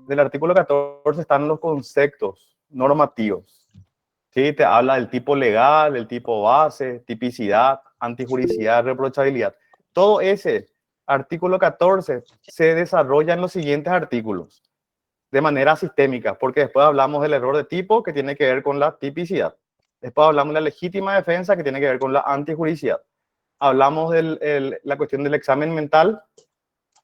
del artículo 14 están los conceptos normativos. ¿Sí? Te habla del tipo legal, del tipo base, tipicidad, antijuricidad, reprochabilidad. Todo ese artículo 14 se desarrolla en los siguientes artículos de manera sistémica, porque después hablamos del error de tipo que tiene que ver con la tipicidad. Después hablamos de la legítima defensa que tiene que ver con la antijuricidad. Hablamos de la cuestión del examen mental,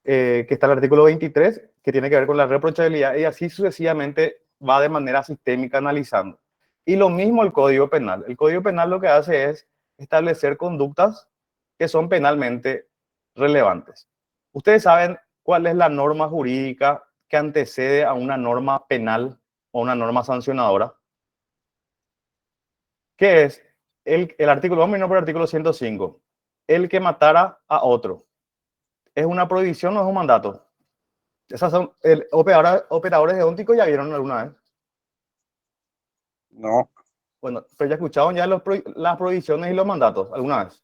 que está en el artículo 23, que tiene que ver con la reprochabilidad, y así sucesivamente va de manera sistémica analizando. Y lo mismo el Código Penal. El Código Penal lo que hace es establecer conductas que son penalmente relevantes. ¿Ustedes saben cuál es la norma jurídica que antecede a una norma penal o una norma sancionadora? ¿Qué es? El artículo, vamos a irnos por el artículo 105. El que matara a otro. ¿Es una prohibición o es un mandato? Esas son operadores eónicos, ¿ya vieron alguna vez? No. Bueno, pero ya escucharon ya las prohibiciones y los mandatos alguna vez.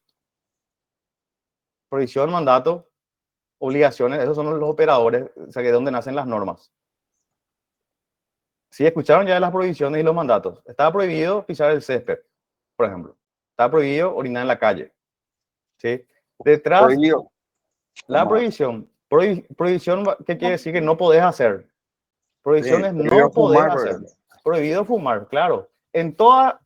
Prohibición, mandato, obligaciones, esos son los operadores, o sea, que es donde nacen las normas. Sí, escucharon ya las prohibiciones y los mandatos. Estaba prohibido pisar el césped, por ejemplo. Estaba prohibido orinar en la calle. ¿Sí? Detrás, Prohibido. la prohibición. Prohibición, ¿qué quiere decir? Que no podés hacer. Prohibición es no podés hacer. Prohibido fumar, claro. En toda,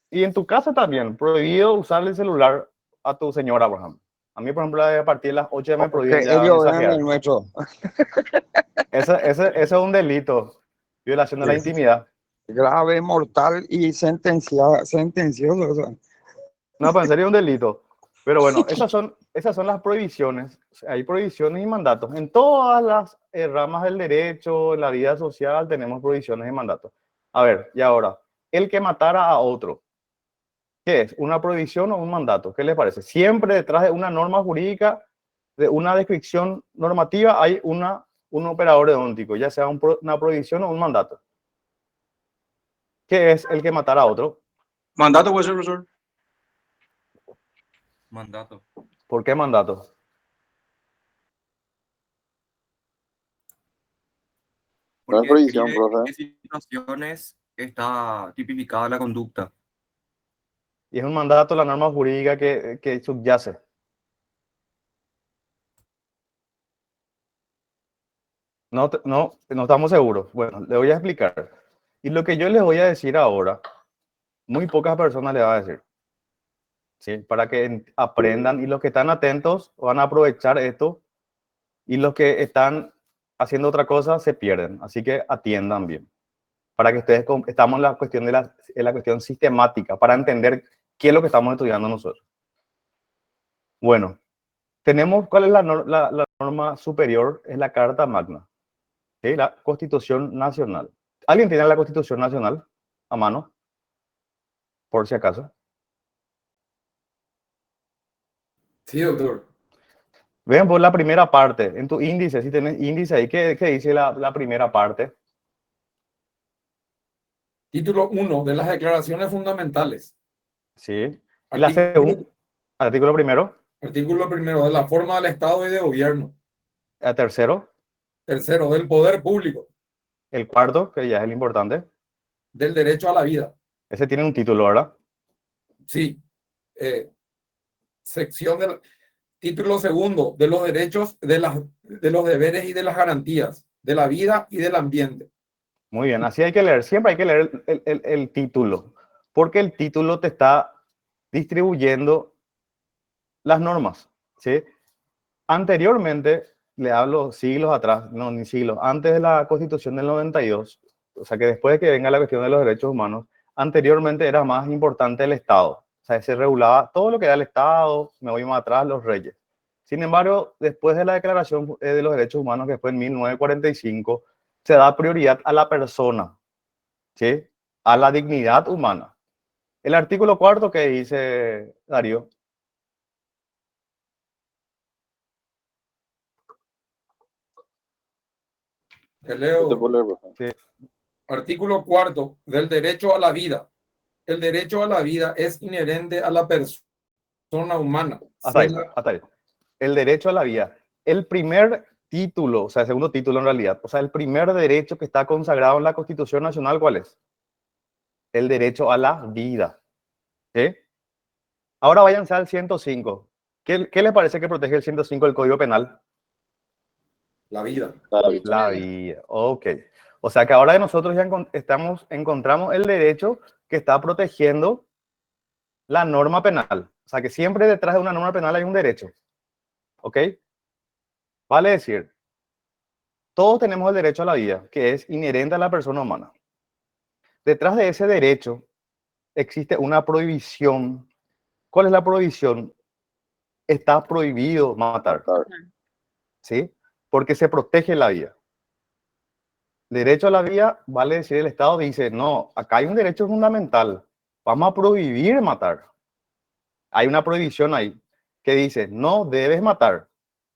y en tu casa también, prohibido usar el celular a tu señora, por ejemplo. A mí, por ejemplo, a partir de las 8 me prohíben ya mensajear. Ese es un delito. Violación de la intimidad. Grave, mortal y sentencioso. No, pero en serio es un delito. Pero bueno, esas son las prohibiciones. Hay prohibiciones y mandatos. En todas las ramas del derecho, en la vida social, tenemos prohibiciones y mandatos. A ver, y ahora, el que matara a otro. ¿Qué es? ¿Una prohibición o un mandato? ¿Qué les parece? Siempre detrás de una norma jurídica, de una descripción normativa, hay un operador eóntico, ya sea una prohibición o un mandato. ¿Qué es el que matara a otro? Mandato puede ser, profesor. Mandato. ¿Por qué mandato? Porque describe en qué situaciones está tipificada la conducta. Y es un mandato la norma jurídica que subyace. No estamos seguros. Bueno, le voy a explicar. Y lo que yo les voy a decir ahora, muy pocas personas le van a decir. ¿Sí? Para que aprendan, y los que están atentos van a aprovechar esto, y los que están haciendo otra cosa se pierden. Así que atiendan bien. Para que ustedes, estamos en la cuestión de la cuestión sistemática, para entender qué es lo que estamos estudiando nosotros. Bueno, tenemos, ¿cuál es la norma superior? Es la Carta Magna, ¿sí? La Constitución Nacional. ¿Alguien tiene la Constitución Nacional a mano? Por si acaso. Sí, doctor. Vean por la primera parte, en tu índice, si tenés índice ahí, ¿qué dice la primera parte? Título 1 de las declaraciones fundamentales. Sí. ¿Y la segunda? Artículo primero. Artículo primero, de la forma del Estado y de gobierno. El tercero. Tercero, del poder público. El cuarto, que ya es el importante. Del derecho a la vida. Ese tiene un título, ¿verdad? Sí. Sección del título segundo, de los derechos, de los deberes y de las garantías, de la vida y del ambiente. Muy bien, así hay que leer. Siempre hay que leer el título, porque el título te está distribuyendo las normas, ¿sí? Anteriormente, le hablo siglos atrás, no, ni siglos, antes de la Constitución del 92, o sea que después de que venga la cuestión de los derechos humanos, anteriormente era más importante el Estado. O sea, se regulaba todo lo que era el Estado, me voy más atrás, los reyes. Sin embargo, después de la Declaración de los Derechos Humanos, que fue en 1945, se da prioridad a la persona, ¿sí? A la dignidad humana. El artículo cuarto que dice Darío. Te leo. Sí. Artículo cuarto del derecho a la vida. El derecho a la vida es inherente a la persona humana. Hasta ahí. El derecho a la vida. El primer título, o sea, el segundo título en realidad, o sea, el primer derecho que está consagrado en la Constitución Nacional, ¿cuál es? El derecho a la vida. ¿Sí? Ahora váyanse al 105. ¿Qué les parece que protege el 105 del Código Penal? La vida. La vida. Ok. O sea que ahora nosotros ya encontramos el derecho que está protegiendo la norma penal. O sea que siempre detrás de una norma penal hay un derecho. ¿Ok? Vale decir, todos tenemos el derecho a la vida, que es inherente a la persona humana. Detrás de ese derecho existe una prohibición. ¿Cuál es la prohibición? Está prohibido matar. ¿Sí? Porque se protege la vida. Derecho a la vida, vale decir, el Estado dice, no, acá hay un derecho fundamental, vamos a prohibir matar. Hay una prohibición ahí que dice, no debes matar.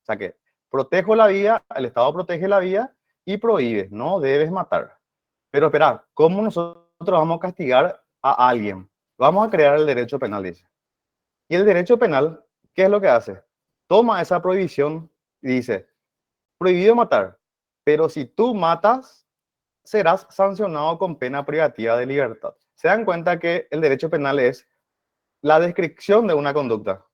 O sea que protejo la vida, el Estado protege la vida y prohíbe, no debes matar. Pero espera, ¿cómo nosotros vamos a castigar a alguien? Vamos a crear el derecho penal, dice. Y el derecho penal, ¿qué es lo que hace? Toma esa prohibición y dice, prohibido matar, pero si tú matas, serás sancionado con pena privativa de libertad. Se dan cuenta que el derecho penal es la descripción de una conducta.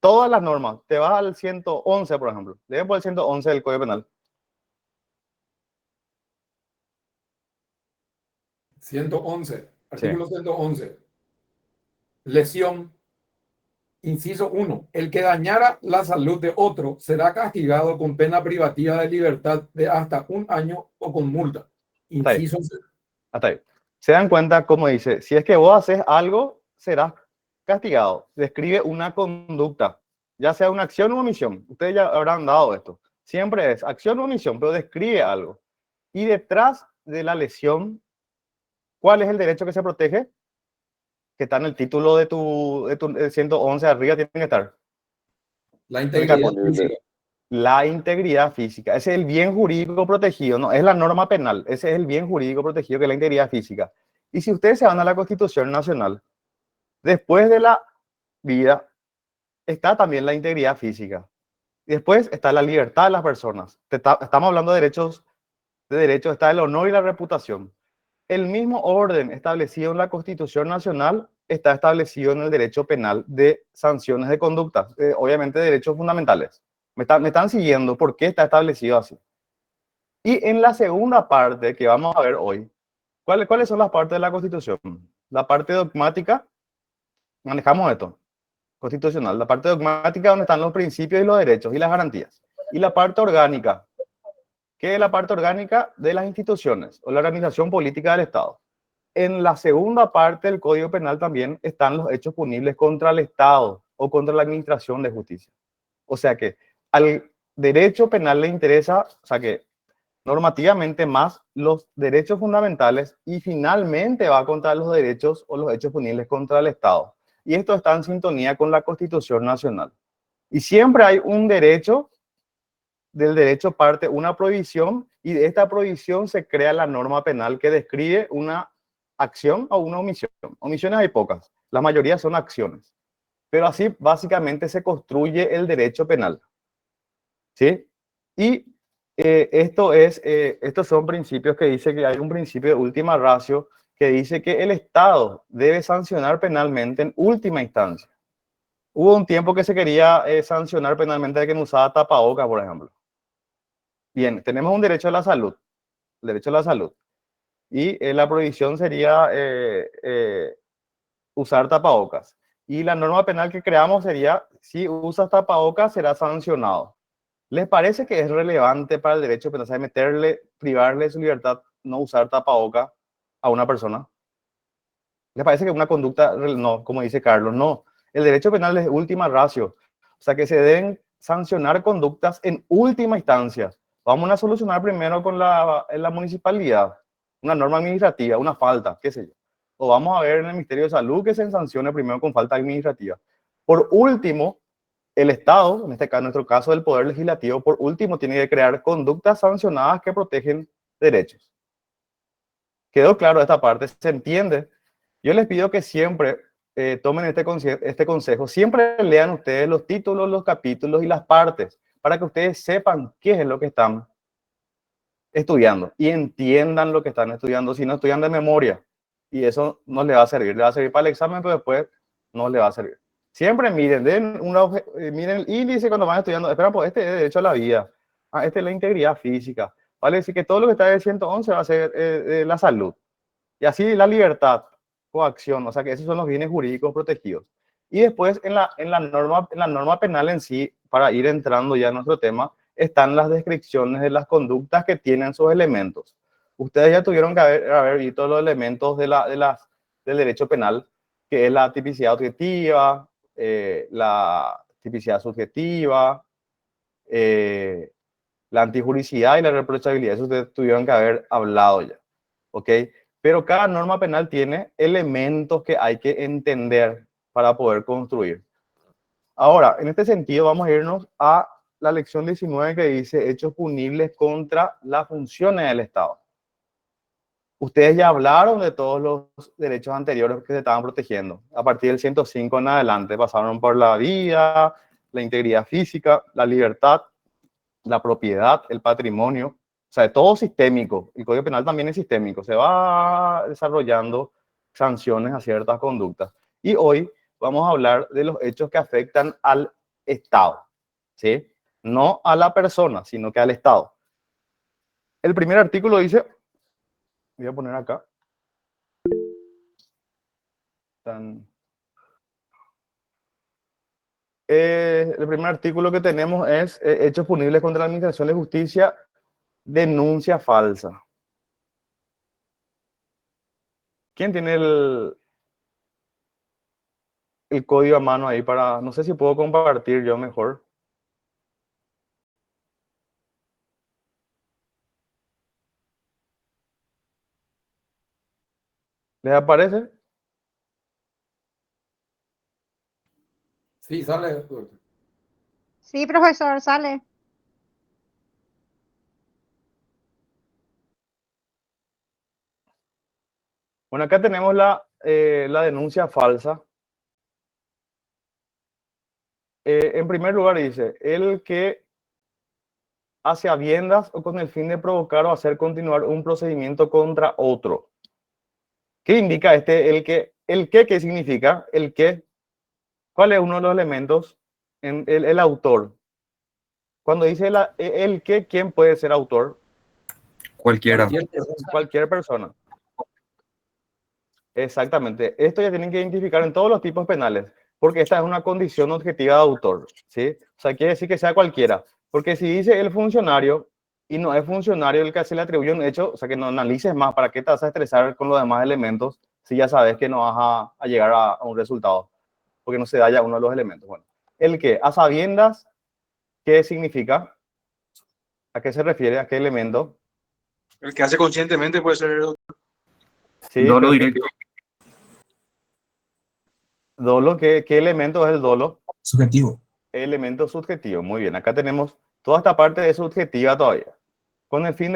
Todas las normas, te vas al 111, por ejemplo, debe por el 111 del Código Penal. 111, Sí. artículo 111. Lesión. Inciso 1. El que dañara la salud de otro será castigado con pena privativa de libertad de hasta 1 año o con multa. Inciso 0. Hasta ahí. Se dan cuenta, como dice, si es que vos haces algo, serás castigado. Describe una conducta, ya sea una acción o omisión. Ustedes ya habrán dado esto. Siempre es acción o omisión, pero describe algo. Y detrás de la lesión, ¿cuál es el derecho que se protege? Que está en el título de tu 111 arriba, tiene que estar. La integridad física. La integridad física. Ese es el bien jurídico protegido, no es la norma penal. Ese es el bien jurídico protegido, que es la integridad física. Y si ustedes se van a la Constitución Nacional, después de la vida está también la integridad física. Después está la libertad de las personas. Estamos hablando de derechos, está el honor y la reputación. El mismo orden establecido en la Constitución Nacional está establecido en el derecho penal de sanciones de conducta, obviamente derechos fundamentales. Me están siguiendo por qué está establecido así. Y en la segunda parte que vamos a ver hoy, ¿cuáles son las partes de la Constitución? La parte dogmática, manejamos esto, constitucional. La parte dogmática, donde están los principios y los derechos y las garantías. Y la parte orgánica, que es la parte orgánica de las instituciones o la organización política del Estado. En la segunda parte del Código Penal también están los hechos punibles contra el Estado o contra la administración de justicia. O sea que al derecho penal le interesa, o sea que normativamente más los derechos fundamentales y finalmente va contra los derechos o los hechos punibles contra el Estado. Y esto está en sintonía con la Constitución Nacional. Y siempre hay un derecho, del derecho parte una prohibición, y de esta prohibición se crea la norma penal que describe una acción o una omisión. Omisiones hay pocas, la mayoría son acciones. Pero así básicamente se construye el derecho penal. ¿Sí? Y estos son principios que dice que hay un principio de última ratio que dice que el Estado debe sancionar penalmente en última instancia. Hubo un tiempo que se quería sancionar penalmente a quien usaba tapabocas, por ejemplo. Bien, tenemos un derecho a la salud, el derecho a la salud. Y la prohibición sería usar tapabocas. Y la norma penal que creamos sería, si usas tapabocas, será sancionado. ¿Les parece que es relevante para el derecho penal, privarle de su libertad, no usar tapabocas a una persona? ¿Les parece que una conducta, no, como dice Carlos, no? El derecho penal es última ratio. O sea que se deben sancionar conductas en última instancia. Vamos a solucionar primero con la municipalidad, una norma administrativa, una falta, qué sé yo. O vamos a ver en el Ministerio de Salud que se sancione primero con falta administrativa. Por último, el Estado, en este caso, en nuestro caso, el Poder Legislativo, por último, tiene que crear conductas sancionadas que protegen derechos. ¿Quedó claro esta parte? ¿Se entiende? Yo les pido que siempre tomen este consejo, siempre lean ustedes los títulos, los capítulos y las partes, para que ustedes sepan qué es lo que están estudiando y entiendan lo que están estudiando, si no estudian de memoria. Y eso no le va a servir. Le va a servir para el examen, pero después no le va a servir. Siempre miren, miren el índice cuando van estudiando. Espera, pues este es derecho a la vida. Este es la integridad física. Vale decir que todo lo que está de 111 va a ser la salud. Y así la libertad, coacción. O sea que esos son los bienes jurídicos protegidos. Y después en la norma penal en sí, para ir entrando ya en nuestro tema, están las descripciones de las conductas que tienen sus elementos. Ustedes ya tuvieron que haber visto los elementos del derecho penal, que es la tipicidad objetiva, la tipicidad subjetiva, la antijuricidad y la reprochabilidad. Eso ustedes tuvieron que haber hablado ya, ¿ok? Pero cada norma penal tiene elementos que hay que entender para poder construir. Ahora, en este sentido, vamos a irnos a la lección 19 que dice hechos punibles contra las funciones del Estado. Ustedes ya hablaron de todos los derechos anteriores que se estaban protegiendo. A partir del 105 en adelante pasaron por la vida, la integridad física, la libertad, la propiedad, el patrimonio. O sea, todo sistémico. El Código Penal también es sistémico. Se va desarrollando sanciones a ciertas conductas. Y hoy vamos a hablar de los hechos que afectan al Estado, ¿sí? No a la persona, sino que al Estado. El primer artículo dice, voy a poner acá. El primer artículo que tenemos es hechos punibles contra la Administración de Justicia, denuncia falsa. ¿Quién tiene el código a mano ahí para, no sé si puedo compartir yo mejor? ¿Les aparece? Sí, sale. Sí, profesor, sale. Bueno, acá tenemos la denuncia falsa. En primer lugar dice, el que hace habiendas o con el fin de provocar o hacer continuar un procedimiento contra otro. ¿Qué indica el que? ¿Qué significa? El que, ¿cuál es uno de los elementos? El autor. Cuando dice el que, ¿quién puede ser autor? Cualquiera. Cualquier persona. Exactamente. Esto ya tienen que identificar en todos los tipos penales, porque esta es una condición objetiva de autor, ¿sí? O sea, quiere decir que sea cualquiera. Porque si dice el funcionario y no es funcionario el que se le atribuye un hecho, o sea, que no analices más, ¿para qué te vas a estresar con los demás elementos si ya sabes que no vas a llegar a un resultado? Porque no se da ya uno de los elementos. Bueno, el que, a sabiendas, ¿qué significa? ¿A qué se refiere? ¿A qué elemento? El que hace conscientemente puede ser. Sí, Dolo directo. Dolo, ¿qué elemento es el dolo? Subjetivo. Elemento subjetivo, muy bien. Acá tenemos toda esta parte de subjetiva todavía. Con el fin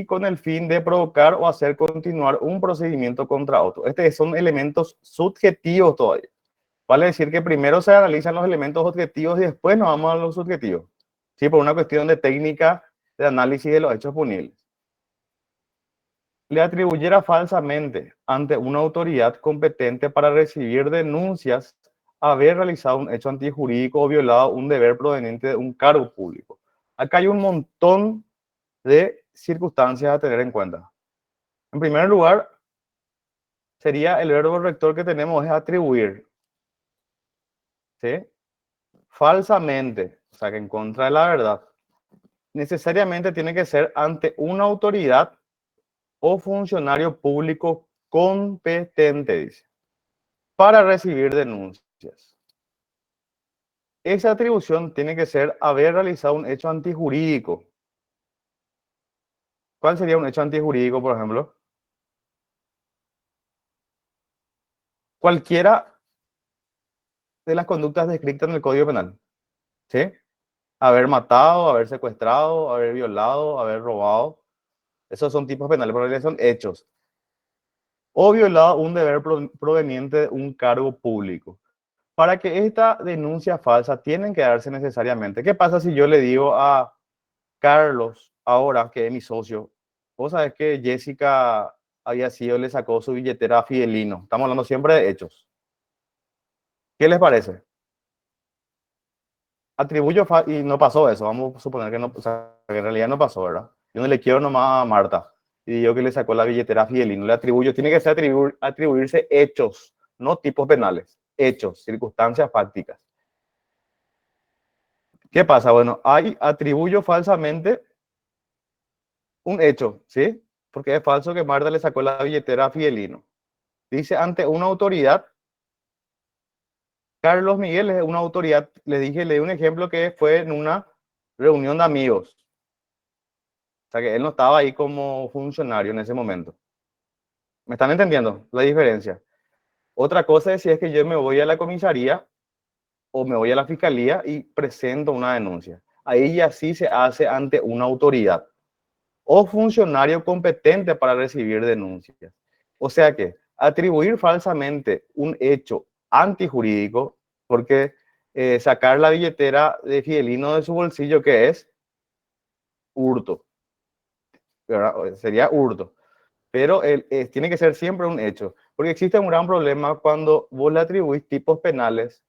con el fin de provocar o hacer continuar un procedimiento contra otro. Estos son elementos subjetivos todavía. Vale decir que primero se analizan los elementos objetivos y después nos vamos a los subjetivos. Sí, por una cuestión de técnica de análisis de los hechos punibles. Le atribuyera falsamente ante una autoridad competente para recibir denuncias haber realizado un hecho antijurídico o violado un deber proveniente de un cargo público. Acá hay un montón de circunstancias a tener en cuenta. En primer lugar, sería el verbo rector que tenemos es atribuir. ¿Sí? Falsamente, o sea que en contra de la verdad. Necesariamente tiene que ser ante una autoridad o funcionario público competente, dice, para recibir denuncias. Esa atribución tiene que ser haber realizado un hecho antijurídico. ¿Cuál sería un hecho antijurídico, por ejemplo? Cualquiera de las conductas descritas en el Código Penal. ¿Sí? Haber matado, haber secuestrado, haber violado, haber robado. Esos son tipos penales, pero son hechos. O violado un deber proveniente de un cargo público. Para que esta denuncia falsa tienen que darse necesariamente. ¿Qué pasa si yo le digo a Carlos, ahora que es mi socio, vos sabés que Jessica había sido, le sacó su billetera a Fidelino? Estamos hablando siempre de hechos. ¿Qué les parece? Atribuyo y no pasó eso, vamos a suponer que no, o sea, que en realidad no pasó, ¿verdad? Yo no le quiero nomás a Marta y digo que le sacó la billetera a Fidelino, le atribuyo, tiene que ser atribuirse hechos, no tipos penales, hechos, circunstancias fácticas. ¿Qué pasa? Bueno, ahí atribuyo falsamente un hecho, ¿sí? Porque es falso que Marta le sacó la billetera a Fidelino. Dice ante una autoridad. Carlos Miguel es una autoridad, le di un ejemplo que fue en una reunión de amigos. O sea que él no estaba ahí como funcionario en ese momento. ¿Me están entendiendo la diferencia? Otra cosa es si es que yo me voy a la comisaría o me voy a la fiscalía y presento una denuncia. Ahí ya sí se hace ante una autoridad o funcionario competente para recibir denuncias. O sea que atribuir falsamente un hecho antijurídico, porque sacar la billetera de Fidelino de su bolsillo, que es hurto, ¿verdad? Sería hurto, pero tiene que ser siempre un hecho, porque existe un gran problema cuando vos le atribuís tipos penales,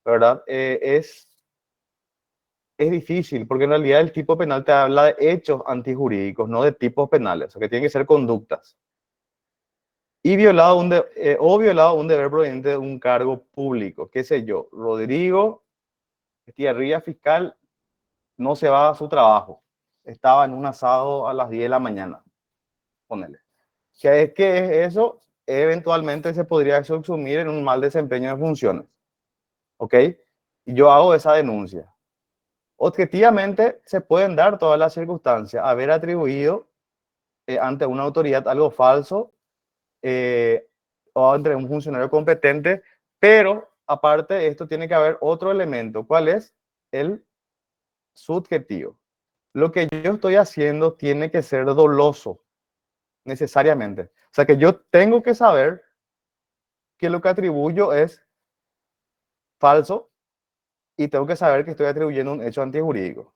¿verdad? Es difícil, porque en realidad el tipo penal te habla de hechos antijurídicos, no de tipos penales, o sea, que tienen que ser conductas. Y violado un deber proveniente de un cargo público, qué sé yo, Rodrigo Estigarribia, fiscal, no se va a su trabajo, estaba en un asado a las 10 de la mañana, ponele. ¿Qué es eso? Eventualmente se podría subsumir en un mal desempeño de funciones, ¿ok? Y yo hago esa denuncia. Objetivamente se pueden dar todas las circunstancias, haber atribuido ante una autoridad algo falso o entre un funcionario competente, pero aparte de esto tiene que haber otro elemento. ¿Cuál es? El subjetivo. Lo que yo estoy haciendo tiene que ser doloso, necesariamente. O sea que yo tengo que saber que lo que atribuyo es falso y tengo que saber que estoy atribuyendo un hecho antijurídico.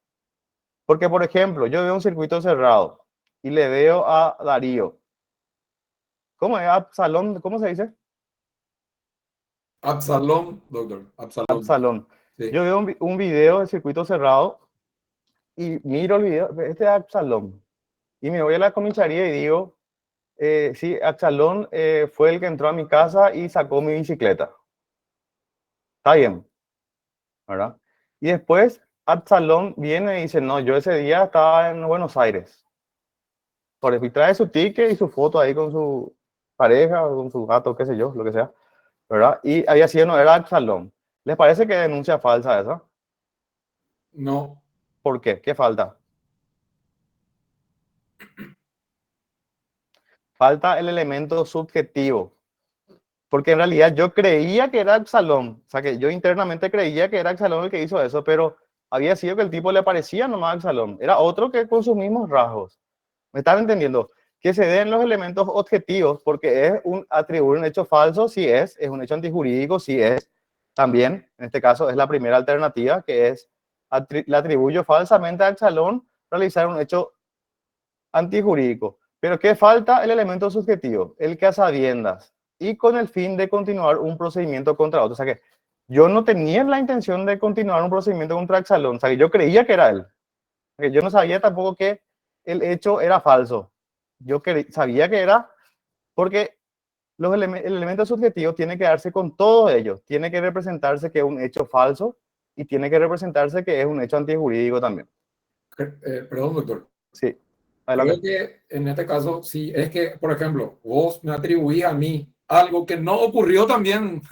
Porque, por ejemplo, yo veo un circuito cerrado y le veo a Darío. ¿Cómo es? Absalón, ¿cómo se dice? Absalón, doctor. Absalón. Absalón. Sí. Yo veo un video de circuito cerrado y miro el video, este es Absalón. Y me voy a la comisaría y digo, sí, Absalón fue el que entró a mi casa y sacó mi bicicleta. Está bien, ¿verdad? Y después Absalón viene y dice, no, yo ese día estaba en Buenos Aires. Por eso, y trae su ticket y su foto ahí con su pareja o con su gato, qué sé yo, lo que sea, ¿verdad? Y había sido, no era Absalón. ¿Les parece que denuncia falsa esa? No. ¿Por qué? ¿Qué falta? Falta el elemento subjetivo. Porque en realidad yo creía que era Absalón. O sea, que yo internamente creía que era Absalón el que hizo eso, pero había sido que el tipo le parecía nomás Absalón. Era otro que con sus mismos rasgos. ¿Me están entendiendo? Que se den los elementos objetivos, porque es atribuir un hecho falso, sí es un hecho antijurídico, sí es. También, en este caso, es la primera alternativa, que es le atribuyo falsamente a Absalón realizar un hecho antijurídico. Pero ¿qué falta? El elemento subjetivo, el que a sabiendas, y con el fin de continuar un procedimiento contra otro. O sea que yo no tenía la intención de continuar un procedimiento contra Absalón. O sea que yo creía que era él. O sea que yo no sabía tampoco que el hecho era falso. Yo sabía que era porque el elemento subjetivo tiene que darse con todo ello. Tiene que representarse que es un hecho falso y tiene que representarse que es un hecho antijurídico también. Perdón, doctor. Sí. Creo que en este caso, sí, es que, por ejemplo, vos me atribuís a mí algo que no ocurrió también.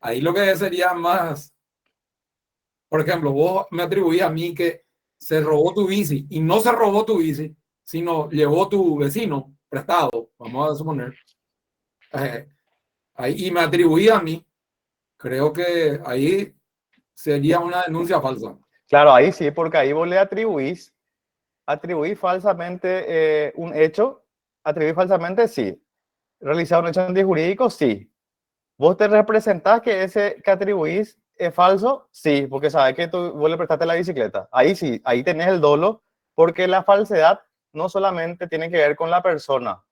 Ahí lo que sería más, por ejemplo, vos me atribuís a mí que se robó tu bici y no se robó tu bici, sino llevó tu vecino prestado, vamos a suponer. Ahí, y me atribuí a mí. Creo que ahí sería una denuncia falsa. Claro, ahí sí, porque ahí vos le atribuís falsamente un hecho, atribuir falsamente sí. Realizar un hecho antijurídico sí. ¿Vos te representás que ese que atribuís es falso? Sí, porque sabes que vos le prestaste la bicicleta. Ahí sí, ahí tenés el dolo, porque la falsedad no solamente tiene que ver con la persona,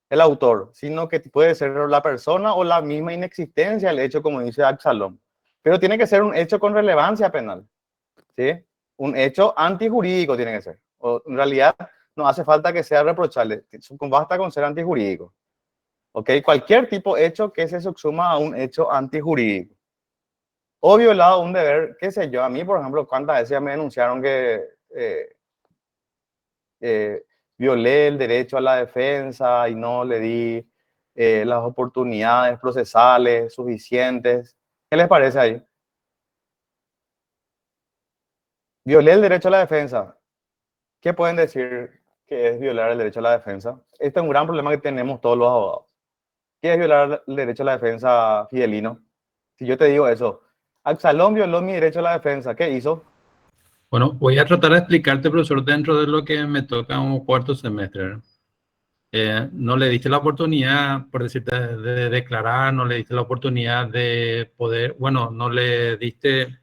el autor, sino que puede ser la persona o la misma inexistencia del hecho, como dice Absalom. Pero tiene que ser un hecho con relevancia penal, ¿sí? Un hecho antijurídico tiene que ser. O, en realidad, no hace falta que sea reprochable, basta con ser antijurídico. ¿Ok? Cualquier tipo de hecho que se subsuma a un hecho antijurídico. O violado un deber, qué sé yo. A mí, por ejemplo, cuántas veces ya me denunciaron que violé el derecho a la defensa y no le di las oportunidades procesales suficientes. ¿Qué les parece ahí? Violé el derecho a la defensa. ¿Qué pueden decir que es violar el derecho a la defensa? Este es un gran problema que tenemos todos los abogados. ¿Qué es violar el derecho a la defensa, Fidelino? Si yo te digo eso, Absalom violó mi derecho a la defensa, ¿qué hizo? Bueno, voy a tratar de explicarte, profesor, dentro de lo que me toca un cuarto semestre. No le diste la oportunidad, por decirte, de declarar, no le diste la oportunidad de poder, bueno, no le diste...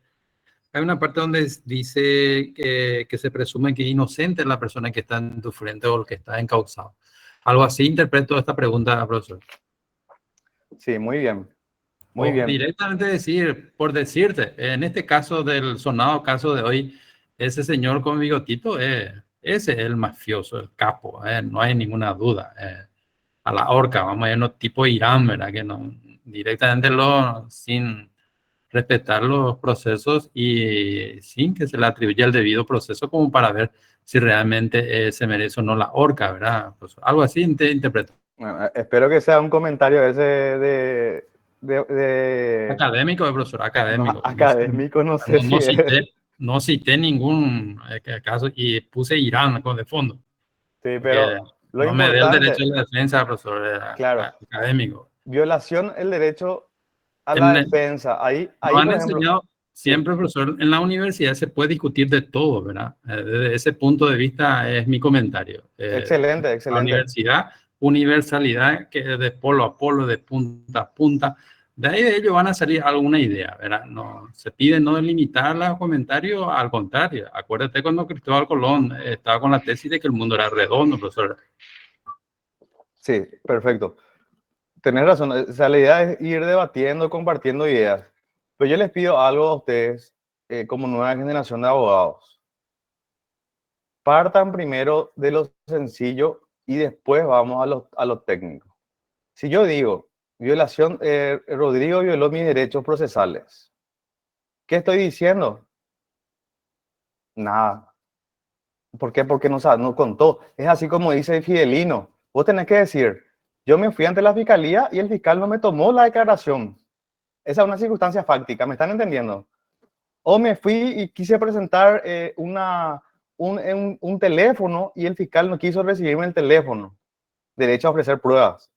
Hay una parte donde dice que se presume que es inocente la persona que está en tu frente o el que está encausado. Algo así interpreto esta pregunta, profesor. Sí, muy bien. Muy O bien. directamente decir, por decirte, en este caso del sonado caso de hoy, ese señor con bigotito, ese es el mafioso, el capo, no hay ninguna duda. A la horca, vamos a irnos tipo Irán, ¿verdad? Que no, directamente sin respetar los procesos y sin que se le atribuya el debido proceso como para ver si realmente se merece o no la horca, ¿verdad? Pues algo así interpreto. Bueno, espero que sea un comentario ese Académico, profesor, académico. No, académico, no sé si es. No cité ningún caso y puse Irán con de fondo. Sí, Porque pero lo no me dé el derecho importante, a la defensa, profesor, claro, académico. violación el derecho a la defensa. Ahí, Nos han por ejemplo, enseñado sí, siempre, profesor, en la universidad se puede discutir de todo, ¿verdad? Desde ese punto de vista es mi comentario. excelente, La excelente. universidad, universalidad, que de polo a polo, de punta a punta. De ahí de ellos van a salir alguna idea, ¿verdad? No, se pide no limitar los comentarios, al contrario. Acuérdate cuando Cristóbal Colón estaba con la tesis de que el mundo era redondo, profesor. Sí, perfecto. Tenés razón. O sea, la idea es ir debatiendo, compartiendo ideas. Pero yo les pido algo a ustedes, como nueva generación de abogados. Partan primero de lo sencillo y después vamos a lo técnico. Si yo digo, violación, Rodrigo violó mis derechos procesales, ¿qué estoy diciendo? Nada. ¿Por qué? Porque no contó. Es así como dice Fidelino. Vos tenés que decir, yo me fui ante la fiscalía y el fiscal no me tomó la declaración. Esa es una circunstancia fáctica, ¿me están entendiendo? O me fui y quise presentar un teléfono y el fiscal no quiso recibirme el teléfono. Derecho a ofrecer pruebas.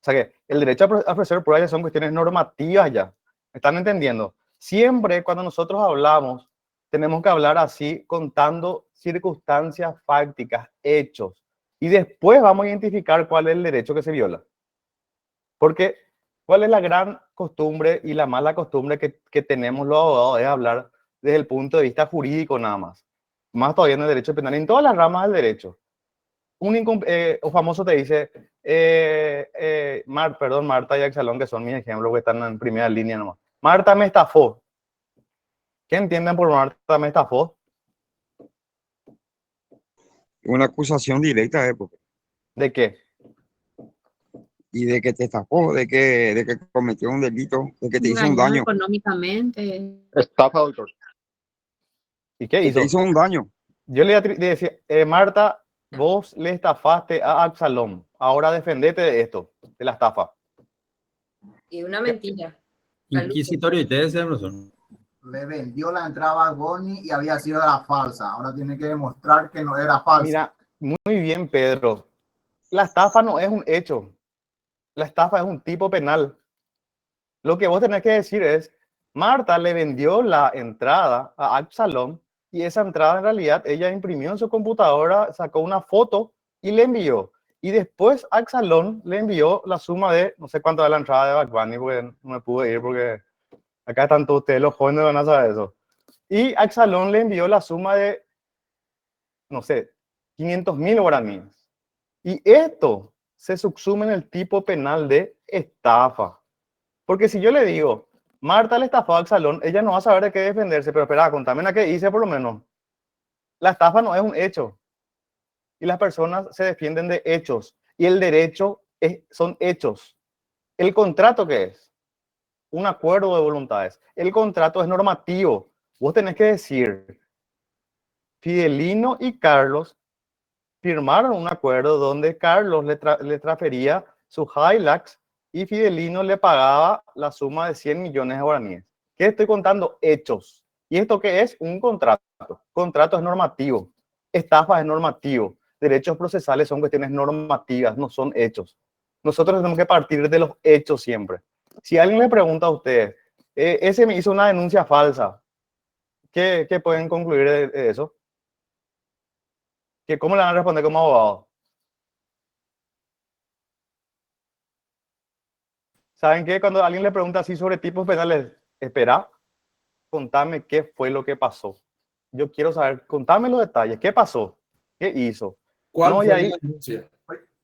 O sea que el derecho a ofrecer pruebas ya son cuestiones normativas ya. ¿Me están entendiendo? Siempre cuando nosotros hablamos, tenemos que hablar así, contando circunstancias fácticas, hechos. Y después vamos a identificar cuál es el derecho que se viola. Porque, ¿cuál es la gran costumbre y la mala costumbre que tenemos los abogados? Es hablar desde el punto de vista jurídico nada más. Más todavía en el derecho penal, en todas las ramas del derecho. Un famoso te dice, Marta y Axelón, que son mis ejemplos que están en primera línea nomás. Marta me estafó. ¿Qué entienden por Marta me estafó? Una acusación directa, porque ¿De qué? y de que te estafó, de que cometió un delito, de que te hizo un Engañó daño. económicamente. Estafa, doctor. ¿Y qué Que hizo? te hizo un daño. Yo le decía, Marta, vos le estafaste a Absalom. Ahora defendete de esto, de la estafa. Y una mentira. Inquisitorio y te profesor. Le vendió la entrada a Boni y había sido la falsa. Ahora tiene que demostrar que no era falsa. Mira, muy bien, Pedro. La estafa no es un hecho. La estafa es un tipo penal. Lo que vos tenés que decir es, Marta le vendió la entrada a Absalom y esa entrada en realidad ella imprimió en su computadora, sacó una foto y le envió. Y después Axalón le envió la suma de, no sé cuánto de la entrada de Bad Bunny, porque no me pude ir porque acá están todos ustedes, los jóvenes van a saber eso. Y Axalón le envió la suma de, no sé, 500.000 guaraníes. Y esto se subsume en el tipo penal de estafa. Porque si yo le digo, Marta le estafó a Axalón, ella no va a saber de qué defenderse, pero espera, contame a qué hice por lo menos. La estafa no es un hecho. Y las personas se defienden de hechos. Y el derecho son hechos. ¿El contrato qué es? Un acuerdo de voluntades. El contrato es normativo. Vos tenés que decir, Fidelino y Carlos firmaron un acuerdo donde Carlos le transfería su Hilux y Fidelino le pagaba la suma de 100 millones de guaraníes. ¿Qué estoy contando? Hechos. ¿Y esto qué es? Un contrato. Contrato es normativo. Estafa es normativo. Derechos procesales son cuestiones normativas, no son hechos. Nosotros tenemos que partir de los hechos siempre. Si alguien le pregunta a ustedes, ese me hizo una denuncia falsa, ¿qué pueden concluir de eso? ¿Cómo le van a responder como abogado? ¿Saben qué? Cuando alguien le pregunta así sobre tipos penales, espera, contame qué fue lo que pasó. Yo quiero saber, contame los detalles. ¿Qué pasó? ¿Qué hizo? ¿Cuál No, fue y ahí, la denuncia?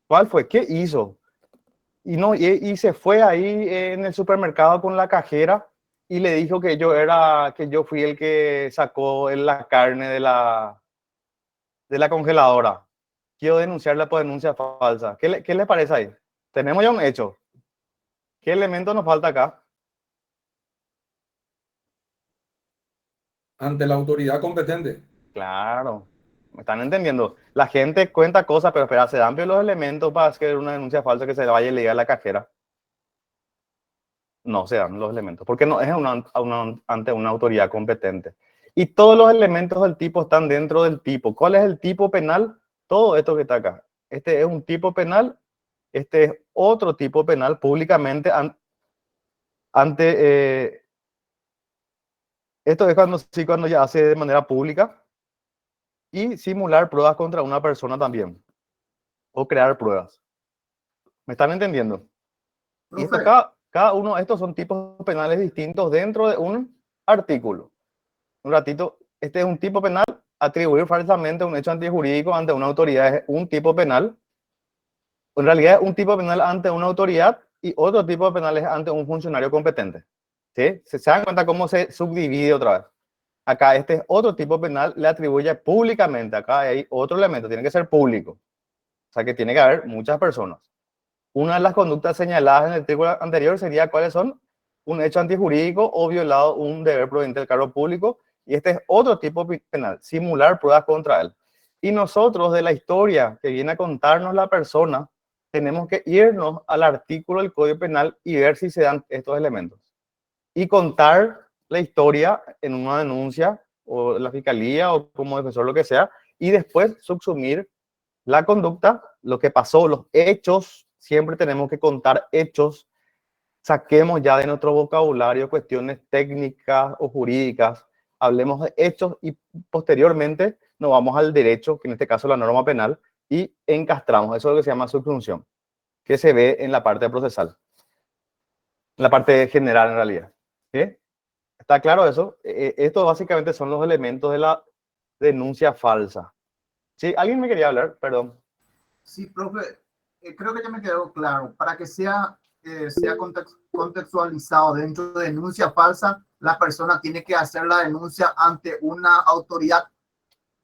¿cuál fue? ¿Qué hizo? Y, no, y se fue ahí en el supermercado con la cajera y le dijo que yo fui el que sacó la carne de la congeladora. Quiero denunciarla por denuncia falsa. ¿Qué le parece ahí? Tenemos ya un hecho. ¿Qué elemento nos falta acá? Ante la autoridad competente. Claro, me están entendiendo. La gente cuenta cosas, pero espera, se dan los elementos para hacer una denuncia falsa que se le vaya a ligar a la cajera. No se dan los elementos, porque no es ante una autoridad competente. Y todos los elementos del tipo están dentro del tipo. ¿Cuál es el tipo penal? Todo esto que está acá. Este es un tipo penal, este es otro tipo penal públicamente ante... esto es cuando ya hace de manera pública y simular pruebas contra una persona también. O crear pruebas. ¿Me están entendiendo? Y esto, Profe, cada uno de estos son tipos penales distintos dentro de un artículo. Un ratito, este es un tipo penal, atribuir falsamente un hecho antijurídico ante una autoridad es un tipo penal. En realidad es un tipo penal ante una autoridad y otro tipo de penal es ante un funcionario competente. ¿Sí? ¿Se dan cuenta cómo se subdivide otra vez? Acá este es otro tipo penal, le atribuye públicamente. Acá hay otro elemento, tiene que ser público. O sea que tiene que haber muchas personas. Una de las conductas señaladas en el artículo anterior sería cuáles son un hecho antijurídico o violado un deber proveniente del cargo público. Y este es otro tipo penal, simular pruebas contra él. Y nosotros de la historia que viene a contarnos la persona, tenemos que irnos al artículo del Código Penal y ver si se dan estos elementos. Y contar la historia en una denuncia o la fiscalía o como defensor, lo que sea, y después subsumir la conducta, lo que pasó, los hechos. Siempre tenemos que contar hechos. Saquemos ya de nuestro vocabulario cuestiones técnicas o jurídicas. Hablemos de hechos y posteriormente nos vamos al derecho, que en este caso es la norma penal, y encastramos. Eso es lo que se llama subsunción, que se ve en la parte procesal, en la parte general en realidad. ¿Sí? ¿Está claro eso? Estos básicamente son los elementos de la denuncia falsa. ¿Sí? ¿Alguien me quería hablar? Perdón. sí, profe, creo que ya me quedó claro. Para que sea contextualizado dentro de denuncia falsa, la persona tiene que hacer la denuncia ante una autoridad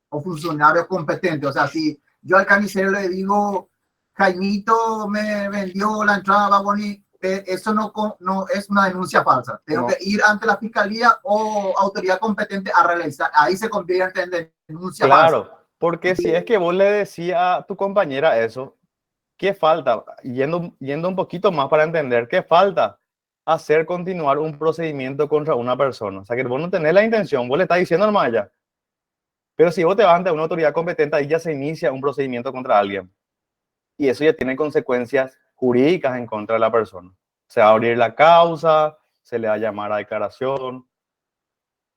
o funcionario competente. O sea, si yo al carnicero le digo, Jaimito me vendió la entrada a Baboni, eso no es una denuncia falsa. Tengo que ir ante la fiscalía o autoridad competente a realizar. Ahí se convierte en denuncia falsa. Claro, porque si es que vos le decías a tu compañera eso, ¿qué falta? Yendo un poquito más para entender, ¿qué falta? Hacer continuar un procedimiento contra una persona. O sea, que vos no tenés la intención, vos le estás diciendo nomás ya. Pero si vos te vas ante una autoridad competente, ahí ya se inicia un procedimiento contra alguien. Y eso ya tiene consecuencias jurídicas en contra de la persona. Se va a abrir la causa, se le va a llamar a declaración.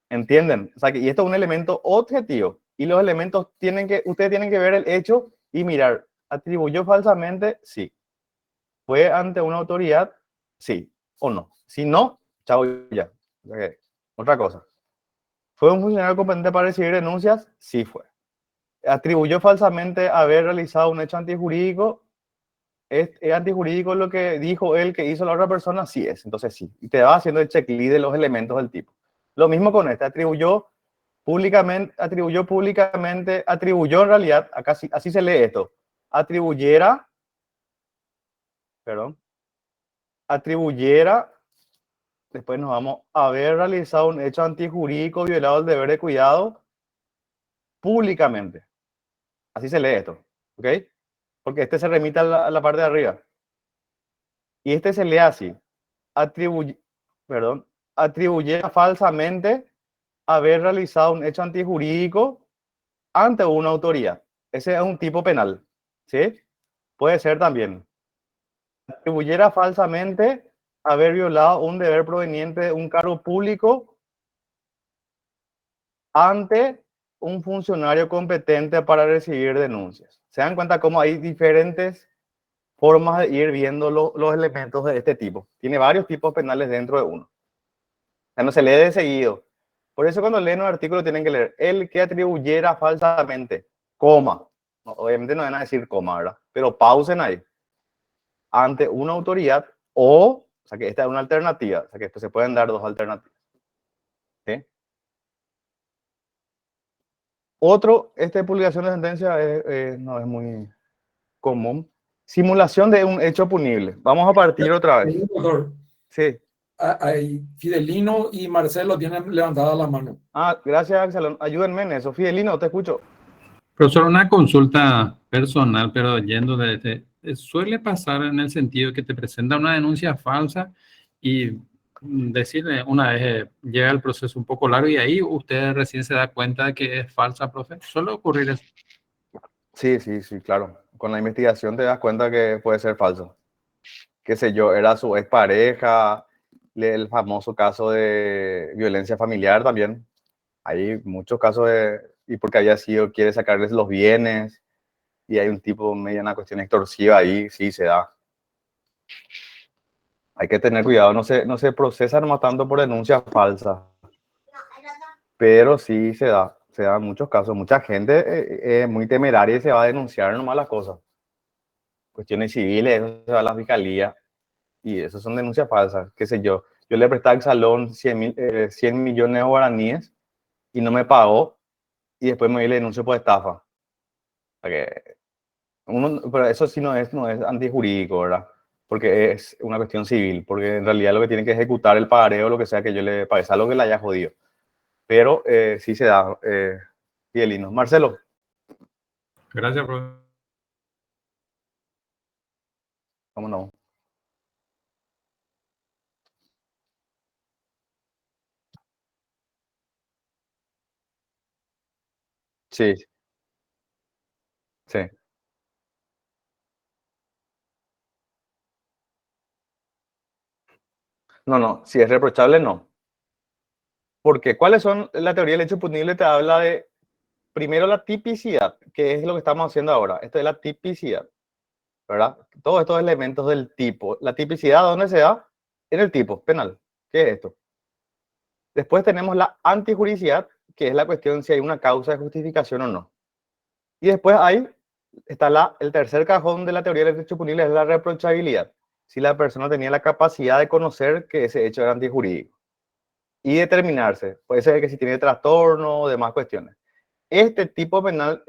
¿Entienden? O sea, y esto es un elemento objetivo. Y los elementos ustedes tienen que ver el hecho y mirar ¿Atribuyó falsamente? Sí. ¿Fue ante una autoridad? Sí o no. Si no, chao ya. Ok. Otra cosa. ¿Fue un funcionario competente para recibir denuncias? Sí fue. ¿Atribuyó falsamente haber realizado un hecho antijurídico? ¿Es antijurídico lo que dijo él que hizo la otra persona? Sí es, entonces sí. Y te va haciendo el checklist de los elementos del tipo. Lo mismo con este, atribuyó en realidad, acá así se lee esto, atribuyera, después nos vamos a haber realizado un hecho antijurídico violado el deber de cuidado públicamente. Así se lee esto, ¿ok? Porque este se remite a la parte de arriba. Y este se lee así, atribuyera falsamente haber realizado un hecho antijurídico ante una autoridad. Ese es un tipo penal, ¿sí? Puede ser también. Atribuyera falsamente haber violado un deber proveniente de un cargo público ante un funcionario competente para recibir denuncias. ¿Se dan cuenta cómo hay diferentes formas de ir viendo los elementos de este tipo? Tiene varios tipos penales dentro de uno. O sea, no se lee de seguido. Por eso cuando leen un artículo tienen que leer el que atribuyera falsamente, coma. No, obviamente no van a decir coma, ¿verdad? Pero pausen ahí. Ante una autoridad o sea que esta es una alternativa. O sea que esto se pueden dar dos alternativas. ¿Sí? Otro, publicación de sentencia no es muy común. Simulación de un hecho punible. Vamos a partir otra vez. Doctor, Sí. Fidelino y Marcelo tienen levantada la mano. Gracias, Axel. Ayúdenme en eso. Fidelino, te escucho. Profesor, una consulta personal, pero yendo suele pasar en el sentido que te presenta una denuncia falsa y decirle una vez llega el proceso un poco largo y ahí usted recién se da cuenta de que es falsa, profe. Suele ocurrir eso. Sí, claro. Con la investigación te das cuenta que puede ser falso. Qué sé yo, era su expareja, el famoso caso de violencia familiar también. Hay muchos casos y porque había sido, quiere sacarles los bienes y hay un tipo, una cuestión extorsiva ahí, sí se da. Hay que tener cuidado, no se procesan más tanto por denuncias falsas, pero sí se da en muchos casos. Mucha gente es muy temeraria y se va a denunciar nomás las cosas. Cuestiones civiles, eso se va a la fiscalía y eso son denuncias falsas, qué sé yo. Yo le presté al salón 100 millones de guaraníes y no me pagó y después me le denuncio por estafa. Pero eso sí no es antijurídico, ¿verdad? Porque es una cuestión civil, porque en realidad lo que tiene que ejecutar el pagareo, lo que sea que yo le pague, es algo que le haya jodido. Pero sí se da, Fidelino. Marcelo. Gracias, profe. ¿Cómo no? Sí. Sí. No, si es reprochable, no. Porque ¿cuáles son la teoría del hecho punible? Te habla de, primero, la tipicidad, que es lo que estamos haciendo ahora. Esto es la tipicidad, ¿verdad? Todos estos elementos del tipo. La tipicidad, ¿dónde se da? En el tipo penal. ¿Qué es esto? Después tenemos la antijuricidad, que es la cuestión si hay una causa de justificación o no. Y después está el tercer cajón de la teoría del derecho punible, es la reprochabilidad. Si la persona tenía la capacidad de conocer que ese hecho era antijurídico. Y determinarse. Puede ser que si tiene trastorno o demás cuestiones. Este tipo penal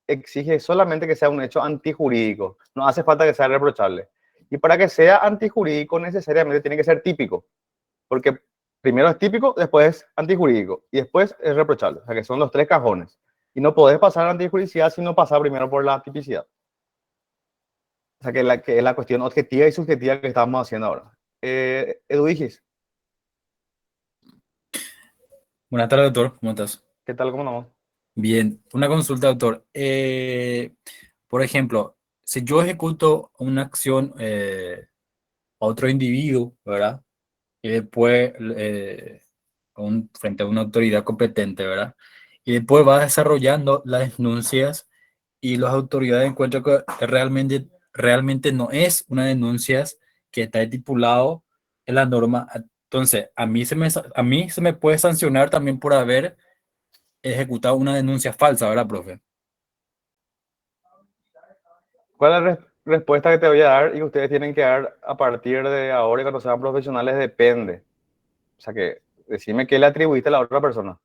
exige solamente que sea un hecho antijurídico. No hace falta que sea reprochable. Y para que sea antijurídico necesariamente tiene que ser típico. Porque primero es típico, después es antijurídico y después es reprochable. O sea que son los tres cajones. Y no podés pasar a la antijuricidad si no pasar primero por la tipicidad. O sea que es la cuestión objetiva y subjetiva que estamos haciendo ahora. Edu Igis. Buenas tardes, doctor. ¿Cómo estás? ¿Qué tal? ¿Cómo no? Bien. Una consulta, doctor. Por ejemplo, si yo ejecuto una acción a otro individuo, ¿verdad? Y después frente a una autoridad competente, ¿verdad? Y después va desarrollando las denuncias y las autoridades encuentran que realmente no es una denuncia que está estipulado en la norma. Entonces, a mí se me puede sancionar también por haber ejecutado una denuncia falsa, ¿verdad, profe? ¿Cuál es la respuesta que te voy a dar y que ustedes tienen que dar a partir de ahora y cuando sean profesionales? Depende. O sea, que decime qué le atribuiste a la otra persona. O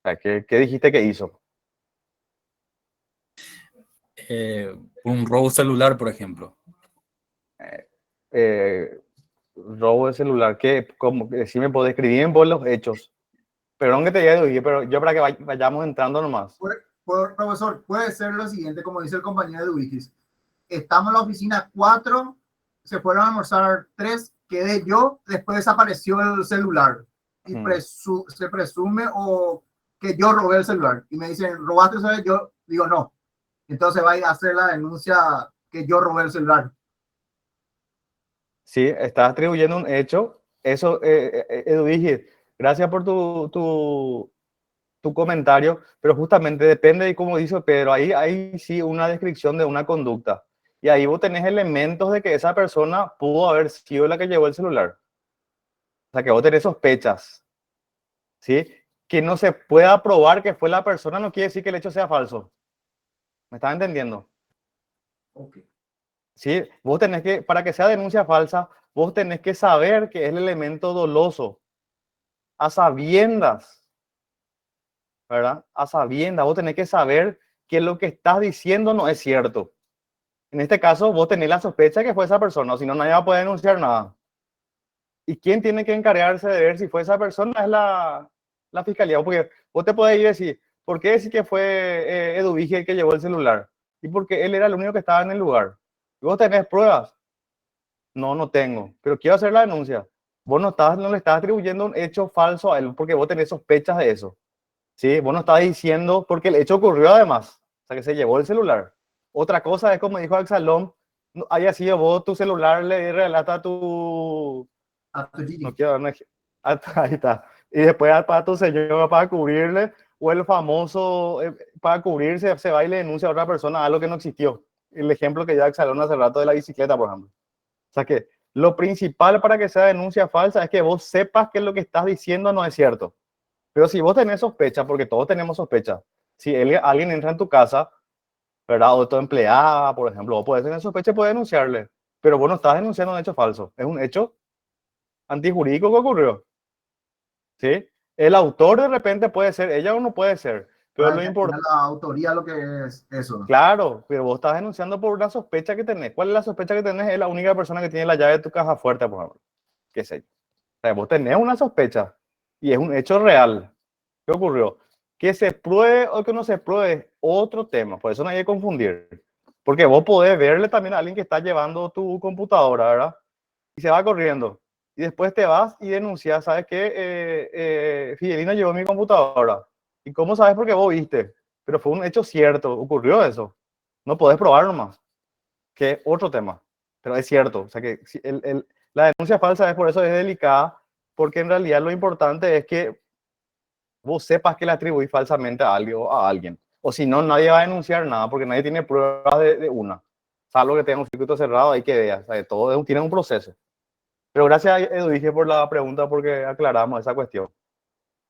sea, ¿qué dijiste que hizo? Un robo celular, por ejemplo. Robo de celular. Decime, puedo describir en vos los hechos. Perdón que te diga, pero yo para que vayamos entrando nomás. Profesor, puede ser lo siguiente, como dice el compañero de Wikis. Estamos en la oficina 4, se fueron a almorzar 3, quedé yo, después desapareció el celular. Y se presume que yo robé el celular. Y me dicen, ¿robaste el celular? Yo digo, no. Entonces va a ir a hacer la denuncia que yo robé el celular. Sí, estás atribuyendo un hecho. Eso, Edu, dije, gracias por tu comentario, pero justamente depende de cómo dice Pedro. Ahí hay sí una descripción de una conducta. Y ahí vos tenés elementos de que esa persona pudo haber sido la que llevó el celular. O sea, que vos tenés sospechas. ¿Sí? Que no se pueda probar que fue la persona no quiere decir que el hecho sea falso. ¿Me estás entendiendo? Okay. ¿Sí? Vos tenés que, para que sea denuncia falsa, vos tenés que saber que es el elemento doloso. A sabiendas. ¿Verdad? A sabiendas. Vos tenés que saber que lo que estás diciendo no es cierto. En este caso, vos tenés la sospecha que fue esa persona, o si no, nadie va a poder denunciar nada. ¿Y quién tiene que encargarse de ver si fue esa persona? Es la fiscalía. Porque vos te podés ir y decir, ¿por qué decir que fue Edu Vigi el que llevó el celular? Y porque él era el único que estaba en el lugar. ¿Y vos tenés pruebas? No, no tengo, pero quiero hacer la denuncia. Vos no le estás atribuyendo un hecho falso a él porque vos tenés sospechas de eso. ¿Sí? Vos no estás diciendo, porque el hecho ocurrió además, o sea, que se llevó el celular. Otra cosa es, como dijo Axalón, no haya sido vos tu celular, le relata a tu... No quiero, no, ahí está. Y después para tu señor, para cubrirle, o el famoso, para cubrirse, se va y le denuncia a otra persona algo que no existió. El ejemplo que ya Axalón hace rato de la bicicleta, por ejemplo. O sea que lo principal para que sea denuncia falsa es que vos sepas que lo que estás diciendo no es cierto. Pero si vos tenés sospecha, porque todos tenemos sospecha, si alguien entra en tu casa, ¿verdad? O tu empleada, por ejemplo, vos podés tener sospecha y podés denunciarle. Pero vos no estás denunciando un hecho falso. Es un hecho antijurídico que ocurrió. ¿Sí? El autor de repente puede ser, ella o no puede ser. Pero lo importante... La autoría lo que es eso. Claro, pero vos estás denunciando por una sospecha que tenés. ¿Cuál es la sospecha que tenés? Es la única persona que tiene la llave de tu caja fuerte, por ejemplo. ¿Qué sé yo? O sea, vos tenés una sospecha y es un hecho real. ¿Qué ocurrió? Que se pruebe o que no se pruebe es otro tema. Por eso no hay que confundir. Porque vos podés verle también a alguien que está llevando tu computadora, ¿verdad? Y se va corriendo. Y después te vas y denuncias, ¿sabes qué? Fidelina llevó mi computadora. ¿Y cómo sabes? Porque vos viste. Pero fue un hecho cierto. Ocurrió eso. No podés probarlo más. Que es otro tema. Pero es cierto. O sea que la denuncia falsa es por eso es delicada. Porque en realidad lo importante es que vos sepas que le atribuís falsamente a alguien. O si no, nadie va a denunciar nada porque nadie tiene pruebas de una. Salvo que tenga un circuito cerrado, hay que ver. O sea, todo tiene un proceso. Pero gracias, Edu, dije por la pregunta porque aclaramos esa cuestión.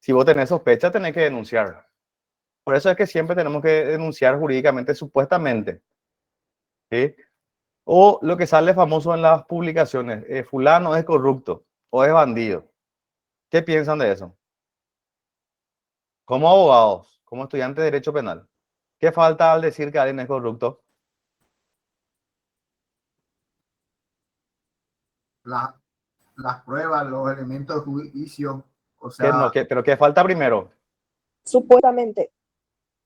Si vos tenés sospecha, tenés que denunciar. Por eso es que siempre tenemos que denunciar jurídicamente, supuestamente. ¿Sí? O lo que sale famoso en las publicaciones, fulano es corrupto o es bandido. ¿Qué piensan de eso? Como abogados, como estudiantes de Derecho Penal, ¿qué falta al decir que alguien es corrupto? Las pruebas, los elementos de juicio, o sea... ¿Pero qué falta primero? Supuestamente.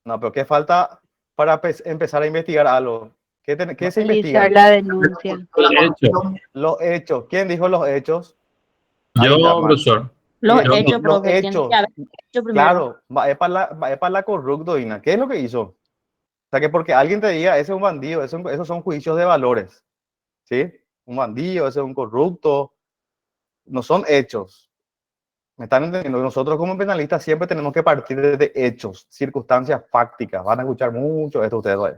No, pero ¿qué falta para empezar a investigar algo? ¿Qué se investiga? Realizar la denuncia. Los hechos. ¿Quién dijo los hechos? Yo, profesor. Los Los hechos, profe. Tiene hechos. que haber hecho primero. Claro, va para la corrupto, Dina. ¿Qué es lo que hizo? O sea, que porque alguien te diga, ese es un bandido, esos son juicios de valores. ¿Sí? Un bandido, ese es un corrupto. No son hechos. ¿Me están entendiendo? Nosotros como penalistas siempre tenemos que partir de hechos, circunstancias fácticas. Van a escuchar mucho esto ustedes hoy.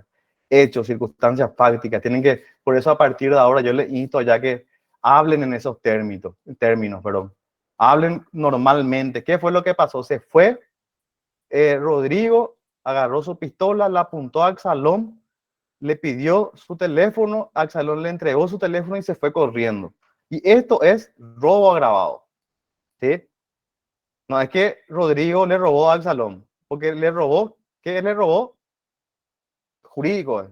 Hechos, circunstancias fácticas. Tienen que, por eso a partir de ahora yo les insto ya que hablen en esos términos, perdón. Hablen normalmente. ¿Qué fue lo que pasó? Se fue Rodrigo, agarró su pistola, la apuntó a Absalón, le pidió su teléfono, Absalón le entregó su teléfono y se fue corriendo. Y esto es robo agravado. ¿Sí? No es que Rodrigo le robó a Absalón, porque le robó, ¿qué le robó? Jurídico.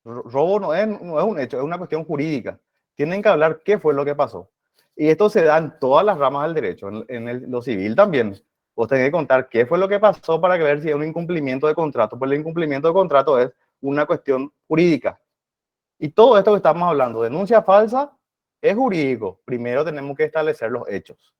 Robo no es un hecho, es una cuestión jurídica. Tienen que hablar qué fue lo que pasó. Y esto se da en todas las ramas del derecho, lo civil también. Vos tenés que contar qué fue lo que pasó para ver si es un incumplimiento de contrato. Pues el incumplimiento de contrato es una cuestión jurídica. Y todo esto que estamos hablando, denuncia falsa, es jurídico. Primero tenemos que establecer los hechos.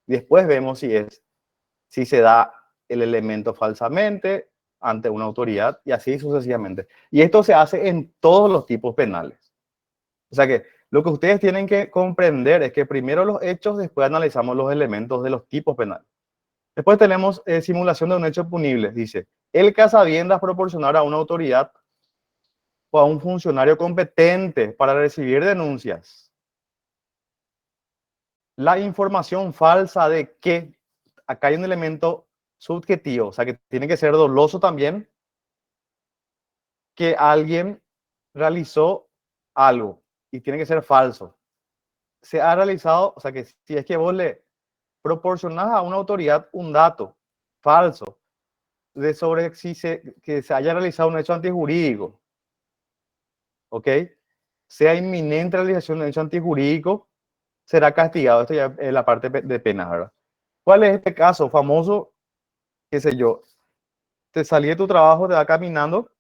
Después vemos si se da el elemento falsamente ante una autoridad y así sucesivamente. Y esto se hace en todos los tipos penales. O sea que lo que ustedes tienen que comprender es que primero los hechos, después analizamos los elementos de los tipos penales. Después tenemos simulación de un hecho punible. Dice, el que a sabiendas proporcionar a una autoridad o a un funcionario competente para recibir denuncias la información falsa de que acá hay un elemento subjetivo, o sea que tiene que ser doloso también, que alguien realizó algo y tiene que ser falso. Se ha realizado, o sea que si es que vos le proporcionás a una autoridad un dato falso de sobre que se haya realizado un hecho antijurídico, ¿ok? Sea inminente realización de un hecho antijurídico, será castigado. Esto ya es la parte de pena, ¿verdad? ¿Cuál es este caso famoso? Qué sé yo, te salí de tu trabajo, te va caminando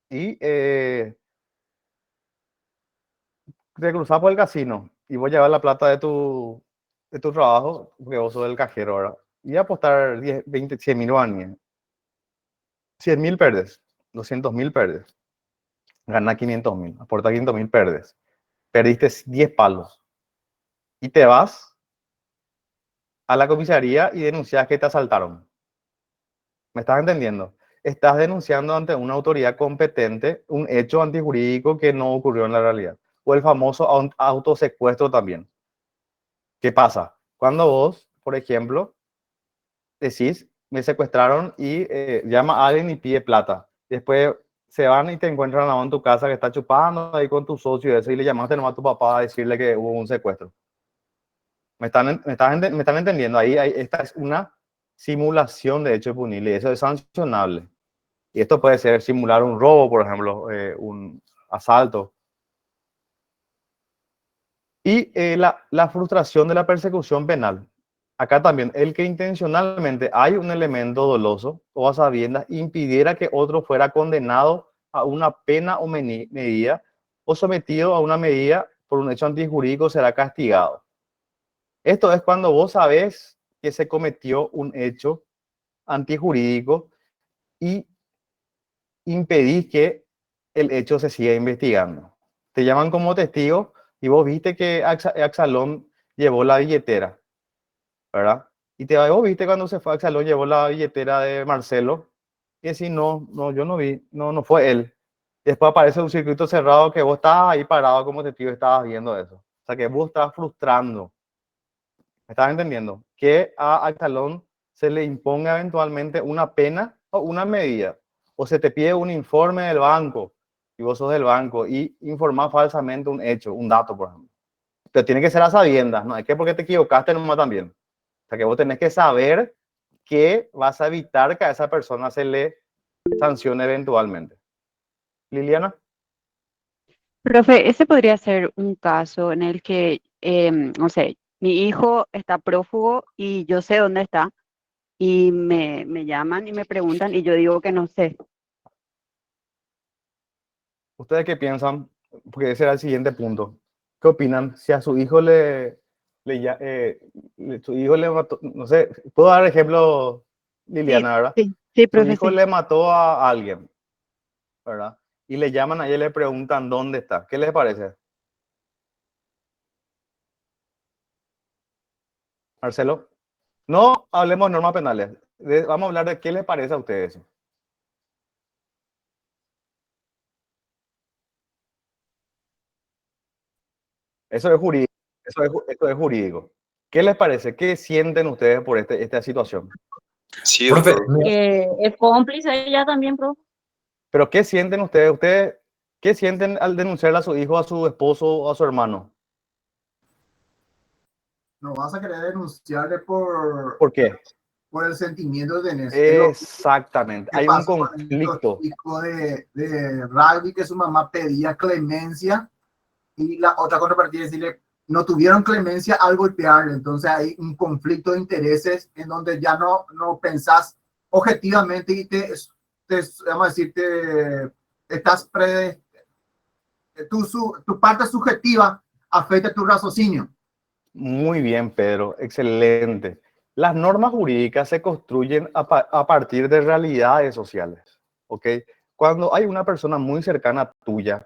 y te cruzas por el casino y voy a llevar la plata de tu trabajo, porque vos sos el cajero, ¿verdad? Y a apostar 10, 20, 100 mil guaníes. 100.000 perdes, 200.000 perdes. Gana 500.000, aporta 500.000 perdes. Perdiste 10 palos. Y te vas a la comisaría y denuncias que te asaltaron. ¿Me estás entendiendo? Estás denunciando ante una autoridad competente un hecho antijurídico que no ocurrió en la realidad. O el famoso autosecuestro también. ¿Qué pasa? Cuando vos, por ejemplo, decís, me secuestraron y llama a alguien y pide plata. Después se van y te encuentran en tu casa que está chupando ahí con tu socio y eso, y le llamaste nomás a tu papá a decirle que hubo un secuestro. ¿Me están entendiendo? Esta es una simulación de hecho punible y eso es sancionable. Y esto puede ser simular un robo, por ejemplo, un asalto. Y la frustración de la persecución penal. Acá también, el que intencionalmente hay un elemento doloso o a sabiendas impidiera que otro fuera condenado a una pena o medida o sometido a una medida por un hecho antijurídico será castigado. Esto es cuando vos sabés que se cometió un hecho antijurídico y impedís que el hecho se siga investigando. Te llaman como testigo y vos viste que Absalón llevó la billetera, ¿verdad? Y vos viste cuando se fue Absalón llevó la billetera de Marcelo y decís, no, yo no vi, no fue él. Después aparece un circuito cerrado que vos estabas ahí parado como testigo y estabas viendo eso. O sea que vos estás frustrando. ¿Me estás entendiendo? Que a Absalón se le imponga eventualmente una pena o una medida. O se te pide un informe del banco y vos sos del banco y informás falsamente un hecho, un dato, por ejemplo. Pero tiene que ser a sabiendas, ¿no? Es que porque te equivocaste nomás también. O sea que vos tenés que saber que vas a evitar que a esa persona se le sancione eventualmente. Liliana. Profe, ese podría ser un caso en el que, no sé, mi hijo está prófugo y yo sé dónde está y me llaman y me preguntan y yo digo que no sé. ¿Ustedes qué piensan? Porque ese era el siguiente punto. ¿Qué opinan? Si a su hijo su hijo le mató, no sé, puedo dar ejemplo, Sí, Liliana, ¿verdad? sí, Su profe, hijo sí. le mató a alguien, ¿verdad? Y le llaman a ella y le preguntan dónde está. ¿Qué les parece? Marcelo. No hablemos de normas penales. Vamos a hablar de qué les parece a ustedes. Eso es jurídico. Eso es jurídico. ¿Qué les parece? ¿Qué sienten ustedes por esta situación? Sí, Profe, doctor. Que es cómplice ella también, profe. Pero ¿qué sienten ustedes? ¿Ustedes qué sienten al denunciarle a su hijo, a su esposo o a su hermano? No vas a querer denunciarle por ¿Por qué? el sentimiento de tener. Es lo Exactamente. que Hay un pasó con el conflicto. chico de rugby, que su mamá pedía clemencia y la otra contrapartida es decirle, no tuvieron clemencia al golpearle. Entonces hay un conflicto de intereses en donde ya no pensás objetivamente y vamos a decir, estás tu parte subjetiva afecta tu raciocinio. Muy bien, Pedro. Excelente. Las normas jurídicas se construyen a partir de realidades sociales. ¿Ok? Cuando hay una persona muy cercana tuya,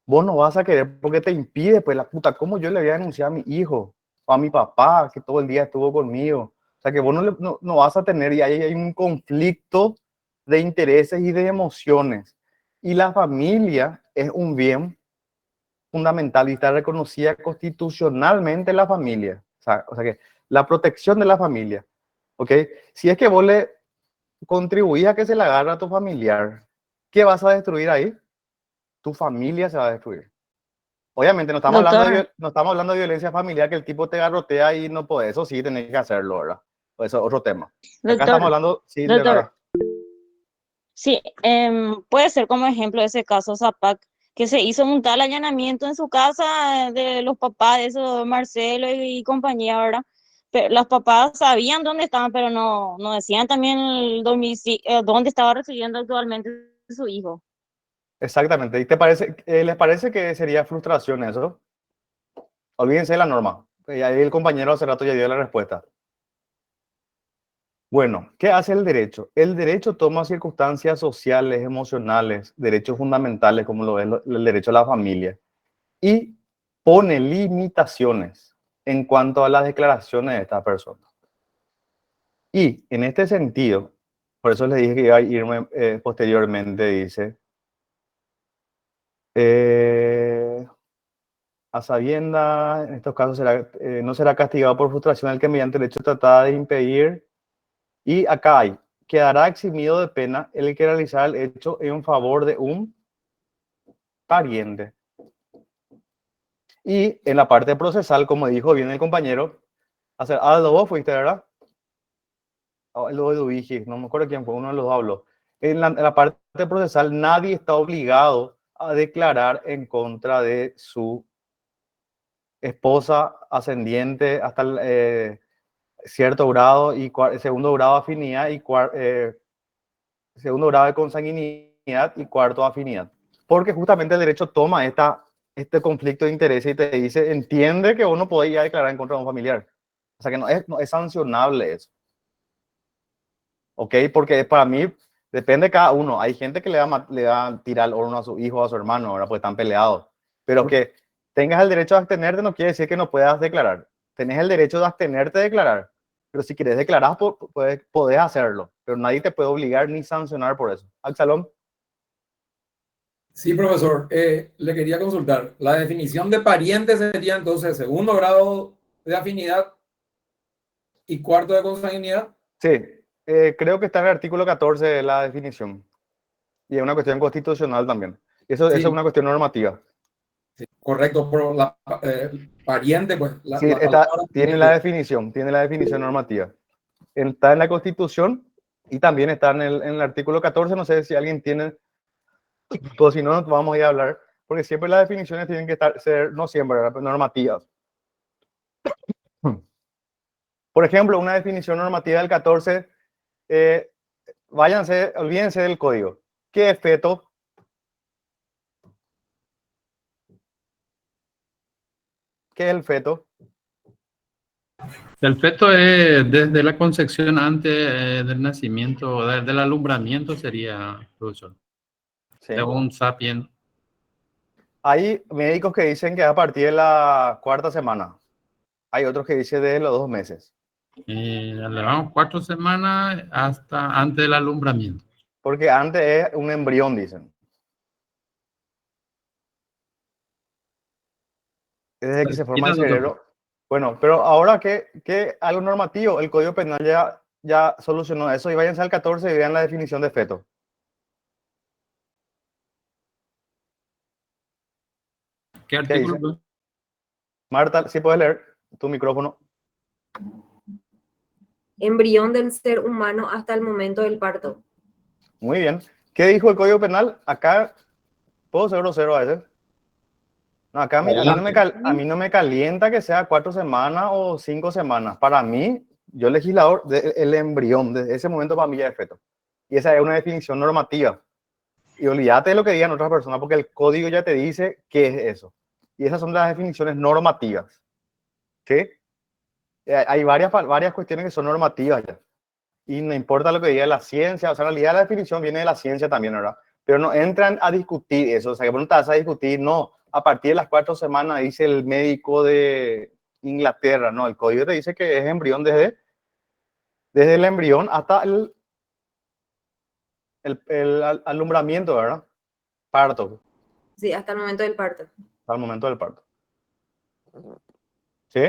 vos no vas a querer porque te impide, pues la puta, ¿cómo yo le voy a denunciar a mi hijo o a mi papá que todo el día estuvo conmigo? O sea, que vos no vas a tener, y ahí hay un conflicto de intereses y de emociones. Y la familia es un bien fundamental y está reconocida constitucionalmente la familia. O sea que la protección de la familia, ¿ok? Si es que vos le contribuís a que se le agarre a tu familiar, ¿qué vas a destruir ahí? Tu familia se va a destruir. Obviamente no estamos, Doctor, no estamos hablando de violencia familiar, que el tipo te garrotea y no puede, eso sí tenés que hacerlo, ¿verdad? Eso es otro tema. Acá estamos doctor, hablando, sí, doctor, Leonora. sí, puede ser como ejemplo ese caso Zapac, que se hizo un tal allanamiento en su casa de los papás de eso, Marcelo y compañía, ¿verdad? Pero los papás sabían dónde estaban, pero no decían también el domicilio, dónde estaba residiendo actualmente su hijo. Exactamente. ¿Y les parece que sería frustración eso? Olvídense de la norma. Y ahí el compañero hace rato ya dio la respuesta. Bueno, ¿qué hace el derecho? El derecho toma circunstancias sociales, emocionales, derechos fundamentales como lo es el derecho a la familia y pone limitaciones en cuanto a las declaraciones de esta persona. Y en este sentido, por eso les dije que iba a irme posteriormente, dice, a sabienda, en estos casos no será castigado por frustración el que mediante el hecho trataba de impedir. Y acá hay, quedará eximido de pena el que realizara el hecho en favor de un pariente. Y en la parte procesal, como dijo bien el compañero, vos fuiste, ¿verdad? Lo de Dubigi, no me acuerdo quién fue, uno de los dos habló. En la parte procesal, nadie está obligado a declarar en contra de su esposa ascendiente hasta el, cierto grado y segundo grado de afinidad y segundo grado de consanguinidad y cuarto de afinidad. Porque justamente el derecho toma este conflicto de interés y te dice, entiende que uno puede ir a declarar en contra de un familiar. O sea que no es sancionable eso. ¿Ok? Porque para mí depende de cada uno. Hay gente que le va a tirar el horno a su hijo o a su hermano, ahora pues están peleados. Pero que tengas el derecho de abstenerte no quiere decir que no puedas declarar. Tenés el derecho de abstenerte de declarar. Pero si quieres declarar, podés hacerlo. Pero nadie te puede obligar ni sancionar por eso. Absalom. Sí, profesor. Le quería consultar. La definición de pariente sería entonces segundo grado de afinidad y cuarto de consanguinidad. Sí, creo que está en el artículo 14 de la definición. Y es una cuestión constitucional también. Eso es una cuestión normativa. Sí, correcto, pero la pariente, pues Sí, tiene la definición normativa. Está en la Constitución y también está en el artículo 14. No sé si alguien tiene, pues si no, nos vamos a ir a hablar, porque siempre las definiciones tienen que ser, no siempre, normativas. Por ejemplo, una definición normativa del 14, olvídense del código. ¿Qué es feto? ¿Qué es el feto? El feto es desde la concepción antes del nacimiento, del alumbramiento sería, profesor. Sí. Es un sapiens. Hay médicos que dicen que a partir de la cuarta semana. Hay otros que dicen desde los 2 meses. Y le damos 4 semanas hasta antes del alumbramiento. Porque antes es un embrión, dicen. Desde que se forma el cerebro. Bueno, pero ahora que algo normativo, el Código Penal ya solucionó eso y váyanse al 14 y vean la definición de feto. ¿Qué artículo? Marta, si puedes leer tu micrófono. Embrión del ser humano hasta el momento del parto. Muy bien. ¿Qué dijo el Código Penal? Acá, ¿puedo ser grosero a veces? No, acá a mí no me calienta que sea 4 semanas o 5 semanas. Para mí, yo legislador, el embrión, desde ese momento para mí ya es feto. Y esa es una definición normativa. Y olvídate de lo que digan otras personas, porque el código ya te dice qué es eso. Y esas son las definiciones normativas. ¿Sí? Hay varias cuestiones que son normativas ya. Y no importa lo que diga la ciencia, o sea, en realidad la definición viene de la ciencia también, ¿verdad? Pero no entran a discutir eso, o sea, que no te vas a discutir, no, a partir de las 4 semanas, dice el médico de Inglaterra, no, el código te dice que es embrión desde el embrión hasta el alumbramiento, ¿verdad? Parto. Sí, hasta el momento del parto. Hasta el momento del parto. ¿Sí?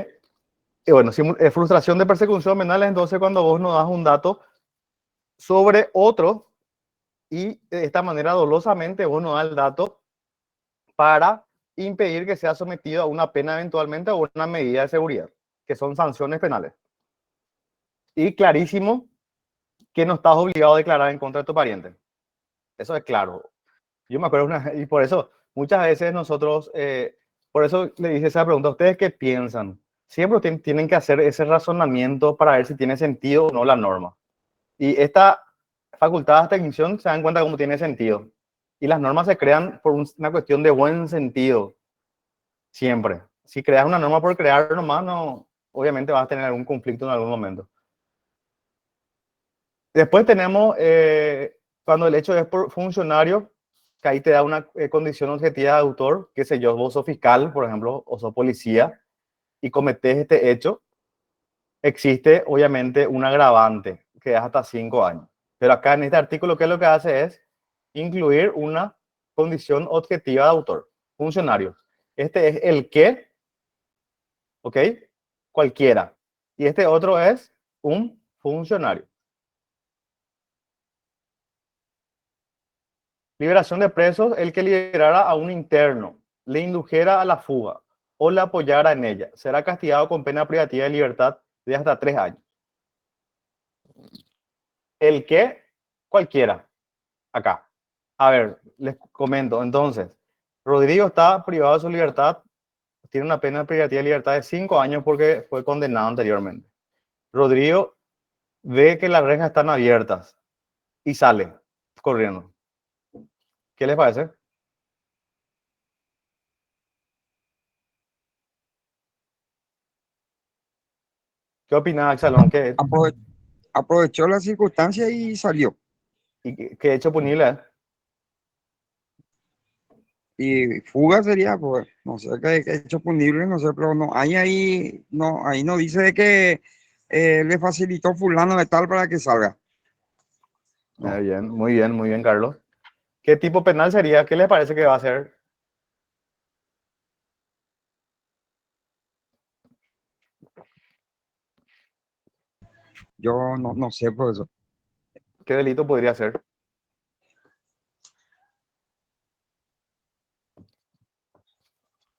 Y bueno, si frustración de persecución penal es entonces cuando vos nos das un dato sobre otro y de esta manera dolosamente vos nos das el dato para impedir que sea sometido a una pena eventualmente o una medida de seguridad, que son sanciones penales. Y clarísimo que no estás obligado a declarar en contra de tu pariente. Eso es claro. Yo me acuerdo y por eso muchas veces nosotros, por eso le hice esa pregunta, ¿ustedes qué piensan? Siempre tienen que hacer ese razonamiento para ver si tiene sentido o no la norma. Y esta facultad de abstención se dan cuenta cómo tiene sentido. Y las normas se crean por una cuestión de buen sentido. Siempre. Si creas una norma por crear nomás, no, obviamente vas a tener algún conflicto en algún momento. Después tenemos, cuando el hecho es por funcionario, que ahí te da una condición objetiva de autor, qué sé yo, vos sos fiscal, por ejemplo, o sos policía, y cometés este hecho, existe obviamente un agravante, que es hasta 5 años. Pero acá en este artículo, ¿qué es lo que hace? Es incluir una condición objetiva de autor, funcionario. Este es el que, ¿ok? Cualquiera. Y este otro es un funcionario. Liberación de presos, el que liberara a un interno, le indujera a la fuga o le apoyara en ella, será castigado con pena privativa de libertad de hasta 3 años. El que, cualquiera, acá. A ver, les comento. Entonces, Rodrigo está privado de su libertad, tiene una pena privativa de libertad de 5 años porque fue condenado anteriormente. Rodrigo ve que las rejas están abiertas y sale corriendo. ¿Qué les parece? ¿Qué opinas, Axelón? ¿Qué Aprovechó la circunstancia y salió. ¿Y qué hecho punible es? Y fuga sería, pues, no sé qué hecho punible, no sé, pero no, ahí no dice de que le facilitó fulano de tal para que salga. No. Muy bien, Carlos. ¿Qué tipo penal sería? ¿Qué les parece que va a ser? Yo no sé, profesor. ¿Qué delito podría ser?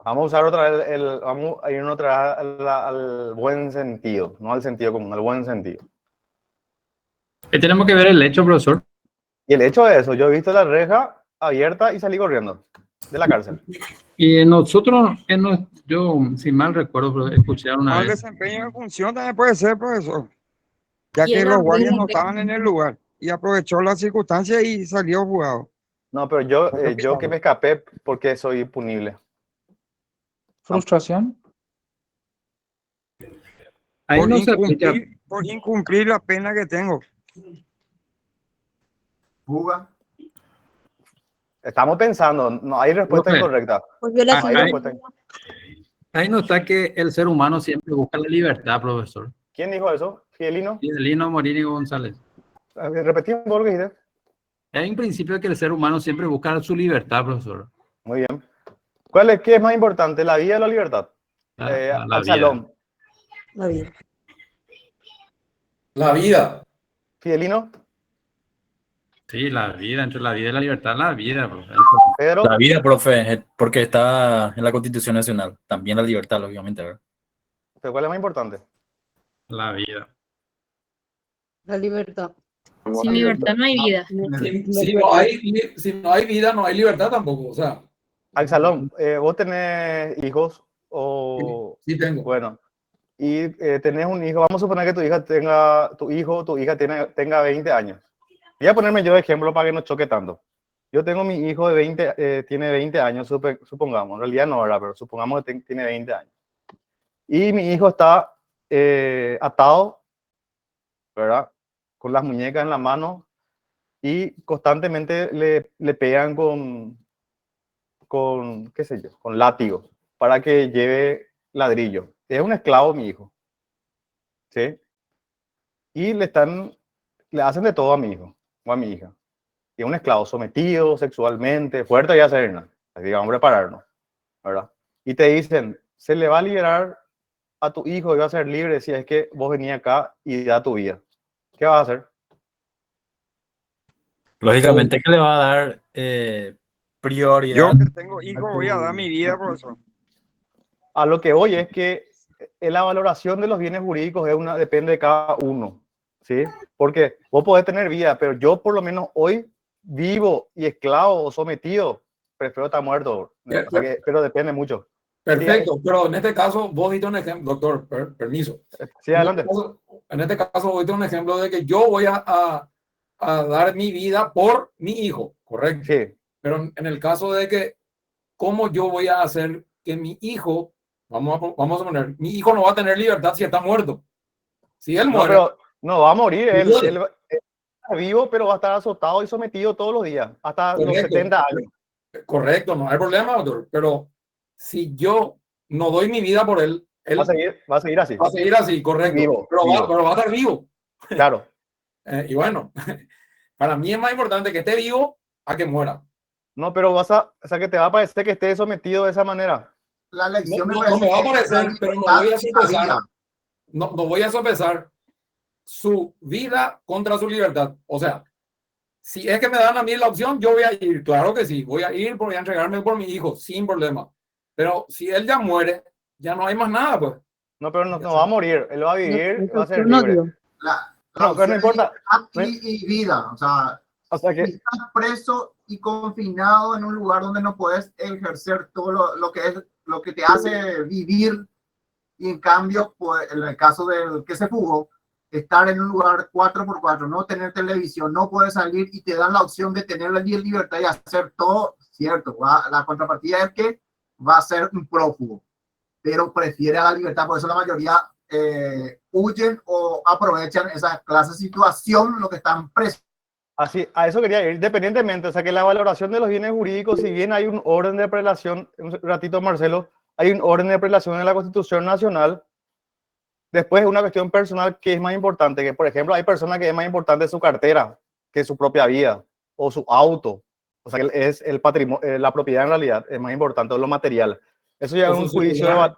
Vamos a usar otra vez vamos a ir otra vez al buen sentido, no al sentido común, al buen sentido. Tenemos que ver el hecho, profesor. Y el hecho de eso, yo he visto la reja abierta y salí corriendo de la cárcel. Y nosotros, yo, si mal recuerdo, escuché una El vez. desempeño de función también puede ser, profesor. Ya que los guardias no estaban en el lugar y aprovechó la circunstancia y salió jugado. No, pero yo que me escapé porque soy punible. ¿Frustración? Ahí no se aplica. Por incumplir la pena que tengo. Fuga. Estamos pensando, no hay respuesta incorrecta. Ahí no está que el ser humano siempre busca la libertad, profesor. ¿Quién dijo eso? ¿Fidelino? Fidelino Morini González. Repetí un poco lo que dijiste. Hay un principio que el ser humano siempre busca su libertad, profesor. Muy bien. ¿Qué es más importante, la vida o la libertad? La vida. Absalón. La vida. La vida. Fidelino. Sí, la vida, entre la vida y la libertad, la vida, profe. Pedro. La vida, profe, porque está en la Constitución Nacional. También la libertad, lógicamente, ¿verdad? ¿Pero cuál es más importante? La vida. La libertad. Sin libertad no hay vida. Si no hay vida, no hay libertad tampoco. O sea, Absalón, ¿vos tenés hijos? O... sí tengo. Bueno, y tenés un hijo, vamos a suponer que tu hijo o tu hija tenga 20 años. Voy a ponerme yo de ejemplo para que no choque tanto. Yo tengo mi hijo de 20, tiene 20 años, supongamos, en realidad no, ¿verdad? Pero supongamos que tiene 20 años. Y mi hijo está atado, ¿verdad? Con las muñecas en la mano y constantemente le pegan con, qué sé yo, con látigos para que lleve ladrillo. Es un esclavo mi hijo, ¿sí? Y le hacen de todo a mi hijo o a mi hija. Y es un esclavo sometido sexualmente, fuerte y hacer, digamos, prepararnos, ¿verdad? Y te dicen, se le va a liberar a tu hijo y va a ser libre si es que vos venís acá y da tu vida. ¿Qué vas a hacer? Lógicamente que le va a dar prioridad. Yo que tengo hijos voy a dar mi vida por eso. A lo que voy es que la valoración de los bienes jurídicos depende de cada uno, ¿sí? Porque vos podés tener vida, pero yo por lo menos hoy vivo y esclavo o sometido, prefiero estar muerto, pero depende mucho. Perfecto, pero en este caso vos diste un ejemplo, doctor, permiso. Sí, adelante. En este caso vos diste un ejemplo de que yo voy a dar mi vida por mi hijo, ¿correcto? Sí. Pero en el caso de que, ¿cómo yo voy a hacer que mi hijo, vamos a poner, mi hijo no va a tener libertad si está muerto? Si él muere. No, pero no va a morir, él está vivo, pero va a estar azotado y sometido todos los días, hasta los 70 años. Correcto, no hay problema, doctor, pero si yo no doy mi vida por él, él va a seguir así. Va a seguir así, correcto. Vivo, pero vivo. Va a estar vivo. Claro. Y bueno, para mí es más importante que esté vivo a que muera. No, pero o sea, que te va a parecer que esté sometido de esa manera. La lección no me va a parecer, pero no voy a sopesar. No voy a sopesar su vida contra su libertad. O sea, si es que me dan a mí la opción, yo voy a ir. Claro que sí, voy a ir, voy a entregarme por mi hijo, sin problema. Pero si él ya muere, ya no hay más nada, pues. No, pero no va a morir, él va a vivir, va a ser libre. Pero no importa. Y vida, o sea que si estás preso y confinado en un lugar donde no puedes ejercer todo lo que te hace vivir, y en cambio, pues, en el caso del que se fugó, estar en un lugar 4x4, no tener televisión, no poder salir y te dan la opción de tener la libertad y hacer todo, cierto, la contrapartida es que va a ser un prófugo, pero prefiere a la libertad, por eso la mayoría huyen o aprovechan esa clase de situación, lo que están presos. Así, a eso quería ir, independientemente, o sea que la valoración de los bienes jurídicos, si bien hay un orden de prelación, un ratito Marcelo, hay un orden de prelación en la Constitución Nacional, después es una cuestión personal que es más importante, que por ejemplo hay personas que es más importante su cartera que su propia vida, o su auto, o sea que es el patrimonio, la propiedad en realidad es más importante, o lo material. Eso ya es un juicio,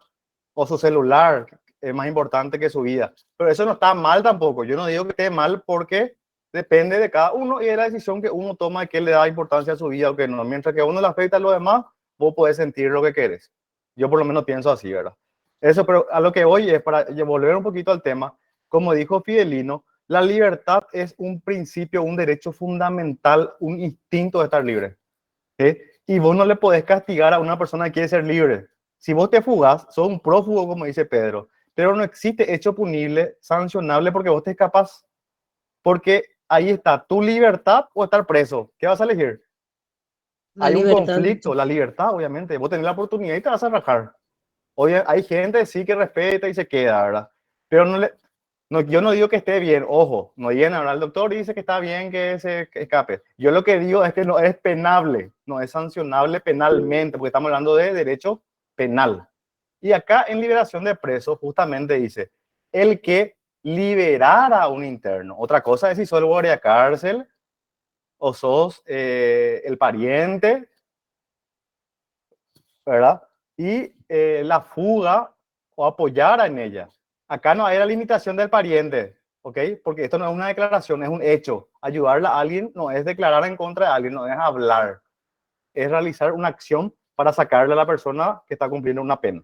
o su celular es más importante que su vida, pero eso no está mal tampoco, yo no digo que esté mal porque depende de cada uno y de la decisión que uno toma de que le da importancia a su vida o que no. Mientras que a uno le afecta a lo demás, vos podés sentir lo que querés. Yo por lo menos pienso así, ¿verdad? Eso, pero a lo que voy es para volver un poquito al tema. Como dijo Fidelino, la libertad es un principio, un derecho fundamental, un instinto de estar libre. ¿Sí? Y vos no le podés castigar a una persona que quiere ser libre. Si vos te fugás, sos un prófugo, como dice Pedro. Pero no existe hecho punible, sancionable, porque vos te escapás. Porque ahí está tu libertad o estar preso. ¿Qué vas a elegir? Hay un conflicto, la libertad, obviamente. Vos tenés la oportunidad y te vas a rajar. Oye, hay gente sí que respeta y se queda, ¿verdad? Pero yo no digo que esté bien. Ojo, no viene ahora el doctor y dice que está bien que se escape. Yo lo que digo es que no es penable, no es sancionable penalmente, porque estamos hablando de derecho penal. Y acá en liberación de presos justamente dice, el que liberar a un interno. Otra cosa es si sos el guardia cárcel o sos el pariente, ¿verdad? Y la fuga o apoyar en ella. Acá no hay la limitación del pariente, ¿ok? Porque esto no es una declaración, es un hecho. Ayudarle a alguien no es declarar en contra de alguien, no es hablar. Es realizar una acción para sacarle a la persona que está cumpliendo una pena.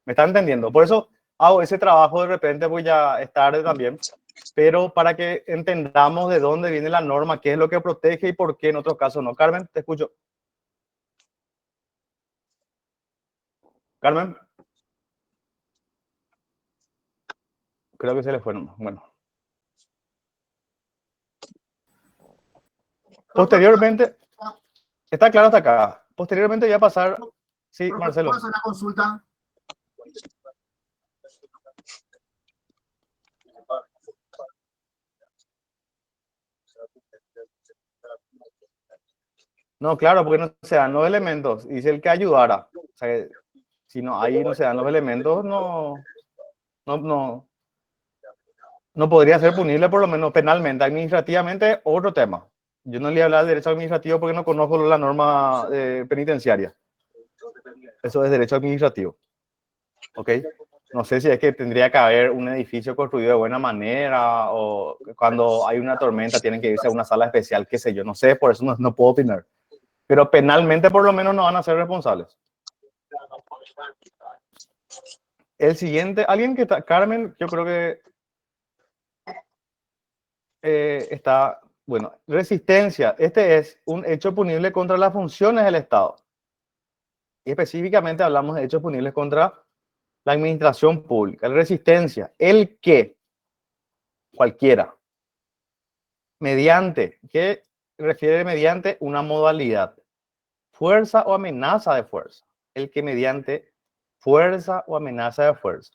¿Me están entendiendo? Por eso hago ese trabajo de repente, voy a es tarde también, pero para que entendamos de dónde viene la norma, qué es lo que protege y por qué en otros casos no. Carmen, te escucho. Carmen. Creo que se le fue nomás. Bueno. Posteriormente, está claro hasta acá. Posteriormente voy a pasar. Sí, Marcelo. ¿Puedo hacer una consulta? No, claro, porque no se dan los elementos. Dice el que ayudara. O sea, si no, ahí no se dan los elementos, no podría ser punible, por lo menos penalmente. Administrativamente, otro tema. Yo no le voy a hablar de derecho administrativo porque no conozco la norma penitenciaria. Eso es derecho administrativo. ¿Ok? No sé si es que tendría que haber un edificio construido de buena manera o cuando hay una tormenta tienen que irse a una sala especial, qué sé yo. No sé, por eso no puedo opinar. Pero penalmente por lo menos no van a ser responsables. El siguiente, alguien que está, Carmen, yo creo que está, bueno, resistencia. Este es un hecho punible contra las funciones del Estado. Y específicamente hablamos de hechos punibles contra la administración pública. Resistencia, el que, cualquiera, mediante, que refiere mediante una modalidad, fuerza o amenaza de fuerza. El que mediante fuerza o amenaza de fuerza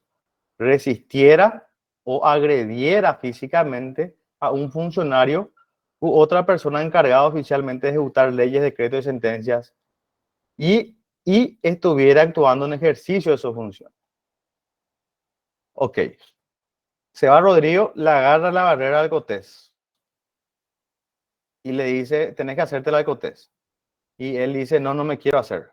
resistiera o agrediera físicamente a un funcionario u otra persona encargada oficialmente de ejecutar leyes, decretos y sentencias y estuviera actuando en ejercicio de su función. Ok. Se va Rodrigo, le agarra la barrera del cotés y le dice, tenés que hacerte la del cotés. Y él dice, no me quiero hacer.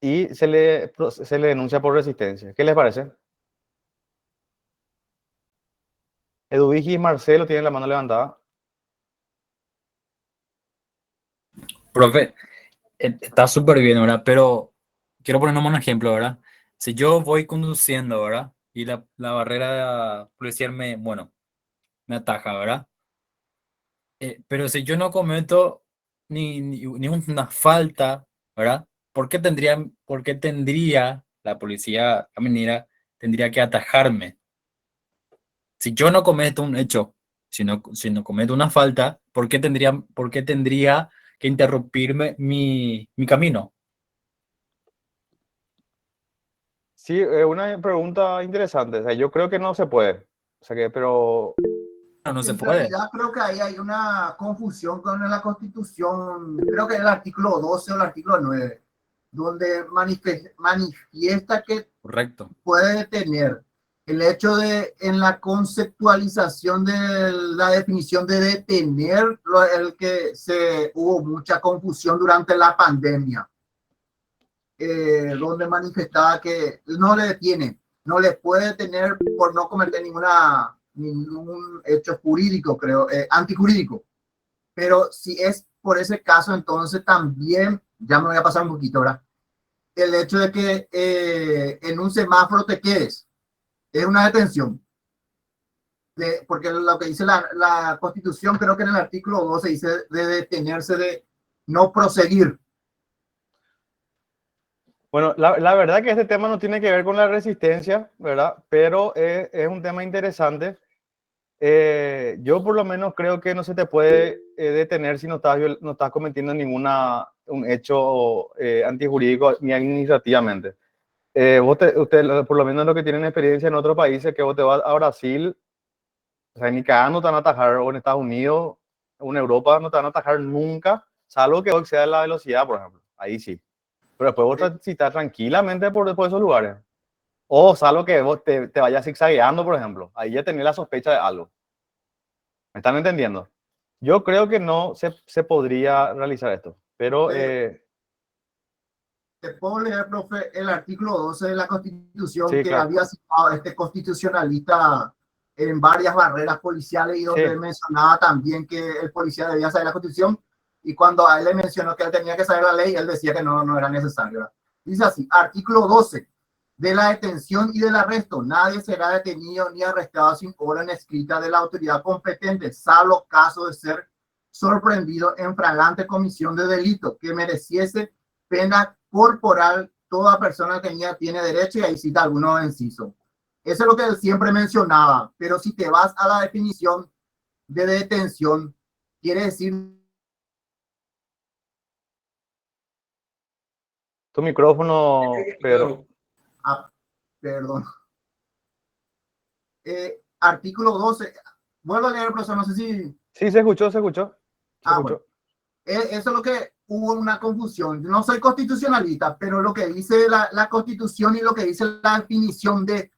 Y se le denuncia por resistencia. ¿Qué les parece? Eduvigi y Marcelo tienen la mano levantada. Profe, está súper bien, ¿verdad? Pero quiero ponernos un ejemplo, ¿verdad? Si yo voy conduciendo, ¿verdad? Y la barrera policial me ataja, ¿verdad? Pero si yo no cometo ni una falta, ¿verdad? ¿Por qué tendría la policía caminera tendría que atajarme? Si yo no cometo un hecho, si no cometo una falta, por qué tendría que interrumpirme mi camino? Sí, una pregunta interesante. O sea, yo creo que no se puede. O sea, pero No se En puede. realidad creo que ahí hay una confusión con la Constitución, creo que es el artículo 12 o el artículo 9, donde manifiesta que Correcto. puede detener. El hecho de, en la conceptualización de la definición de detener, el que hubo mucha confusión durante la pandemia, donde manifestaba que no le detiene, no le puede detener por no cometer ningún hecho jurídico, creo, antijurídico. Pero si es por ese caso, entonces también, ya me voy a pasar un poquito, ¿verdad? El hecho de que en un semáforo te quedes, es una detención. Porque lo que dice la Constitución, creo que en el artículo 12 dice de detenerse, de no proseguir. Bueno, la verdad que este tema no tiene que ver con la resistencia, ¿verdad? Pero es un tema interesante. Yo por lo menos creo que no se te puede detener si no estás cometiendo un hecho antijurídico ni administrativamente. Usted, por lo menos lo que tienen experiencia en otros países, que vos te vas a Brasil, o sea, ni cagando no te van a atajar, o en Estados Unidos, o en Europa no te van a atajar nunca, salvo que exceda la velocidad, por ejemplo. Ahí sí. Pero después vos transitas tranquilamente por esos lugares. O salvo que vos te vayas zigzagueando, por ejemplo. Ahí ya tenés la sospecha de algo. ¿Me están entendiendo? Yo creo que no se podría realizar esto, pero... Te puedo leer, profe, el artículo 12 de la Constitución, Sí, que claro. había citado este constitucionalista en varias barreras policiales y donde Sí. mencionaba también que el policía debía saber la Constitución, y cuando a él le mencionó que él tenía que saber la ley, él decía que no era necesario, ¿verdad? Dice así, artículo 12, de la detención y del arresto, nadie será detenido ni arrestado sin orden escrita de la autoridad competente, salvo caso de ser sorprendido en flagrante comisión de delito que mereciese pena corporal. Toda persona tiene derecho, y ahí cita algunos incisos. Eso es lo que él siempre mencionaba, pero si te vas a la definición de detención, quiere decir... Tu micrófono, Pedro. Perdón. Artículo 12. Vuelvo a leer, profesor, no sé si... Sí, se escuchó. Bueno. Eso es lo que hubo una confusión. No soy constitucionalista, pero lo que dice la Constitución y lo que dice la definición de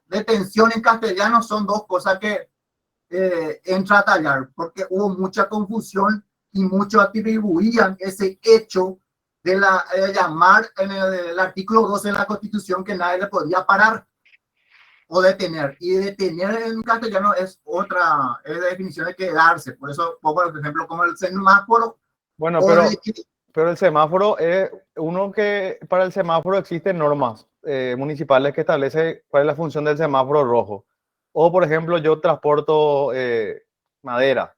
detención en castellano son dos cosas que entra a tallar, porque hubo mucha confusión y muchos atribuían ese hecho de llamar en el artículo 12 de la Constitución que nadie le podía parar o detener. Y detener en castellano es otra definición de quedarse. Por eso pongo el ejemplo como el semáforo. Bueno, pero el semáforo es uno que para el semáforo existen normas municipales que establece cuál es la función del semáforo rojo. O, por ejemplo, yo transporto madera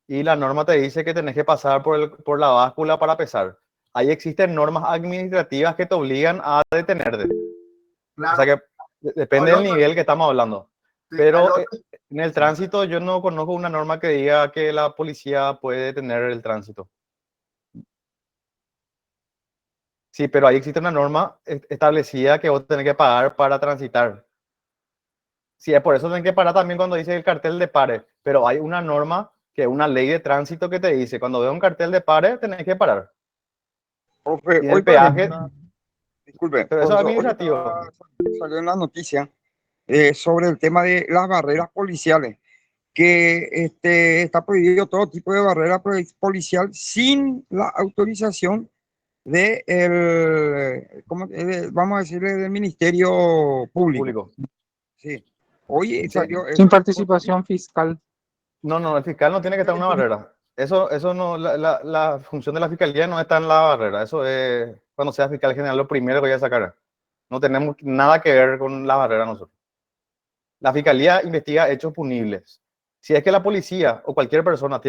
y la norma te dice que tenés que pasar por la báscula para pesar. Ahí existen normas administrativas que te obligan a detenerte. Claro. O sea que depende del nivel que estamos hablando. Sí, pero en el tránsito yo no conozco una norma que diga que la policía puede detener el tránsito. Sí, pero ahí existe una norma establecida que vos tenés que pagar para transitar. Sí, es por eso tenés que parar también cuando dice el cartel de pare. Pero hay una norma, que es una ley de tránsito que te dice, cuando veo un cartel de pare, tenés que parar. Profe, y el peaje... Disculpe, pero eso es administrativo. Salió en la noticia sobre el tema de las barreras policiales, que está prohibido todo tipo de barrera policial sin la autorización vamos a decirle, del Ministerio Público. Sí. Hoy salió... Sin participación fiscal. No, el fiscal no tiene que estar en una barrera. Eso no, la función de la fiscalía no está en la barrera. Eso es cuando sea fiscal general lo primero que voy a sacar. No tenemos nada que ver con la barrera nosotros. La fiscalía investiga hechos punibles. Si es que la policía o cualquier persona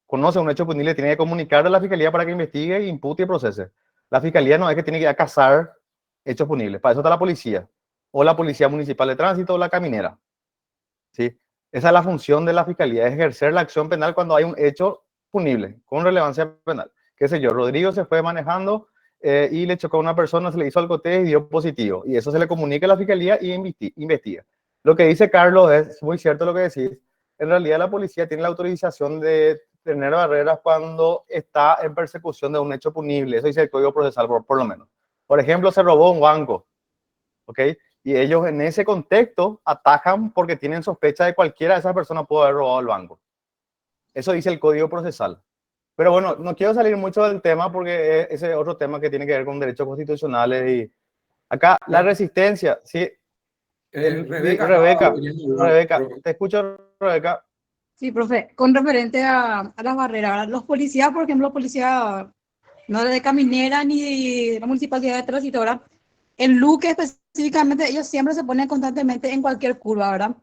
conoce un hecho punible, tiene que comunicarle a la fiscalía para que investigue, impute y procese. La fiscalía no es que tiene que ir a cazar hechos punibles. Para eso está la policía. O la policía municipal de tránsito o la caminera. ¿Sí? Esa es la función de la fiscalía, es ejercer la acción penal cuando hay un hecho punible, con relevancia penal. Qué sé yo, Rodrigo se fue manejando y le chocó a una persona, se le hizo alcotés y dio positivo. Y eso se le comunica a la fiscalía y investiga. Lo que dice Carlos es muy cierto lo que decís. En realidad la policía tiene la autorización de tener barreras cuando está en persecución de un hecho punible. Eso dice el Código Procesal, por lo menos. Por ejemplo, se robó un banco. ¿Ok? Y ellos en ese contexto atajan porque tienen sospecha de cualquiera de esas personas puede haber robado el banco. Eso dice el Código Procesal. Pero bueno, no quiero salir mucho del tema porque ese es otro tema que tiene que ver con derechos constitucionales. Y acá la resistencia, sí. Rebeca, te escucho, Rebeca. Sí, profe, con referente a las barreras, los policías, por ejemplo, policía no de caminera ni de la municipalidad de tránsito, ¿verdad? En Luque específicamente, ellos siempre se ponen constantemente en cualquier curva, ¿verdad?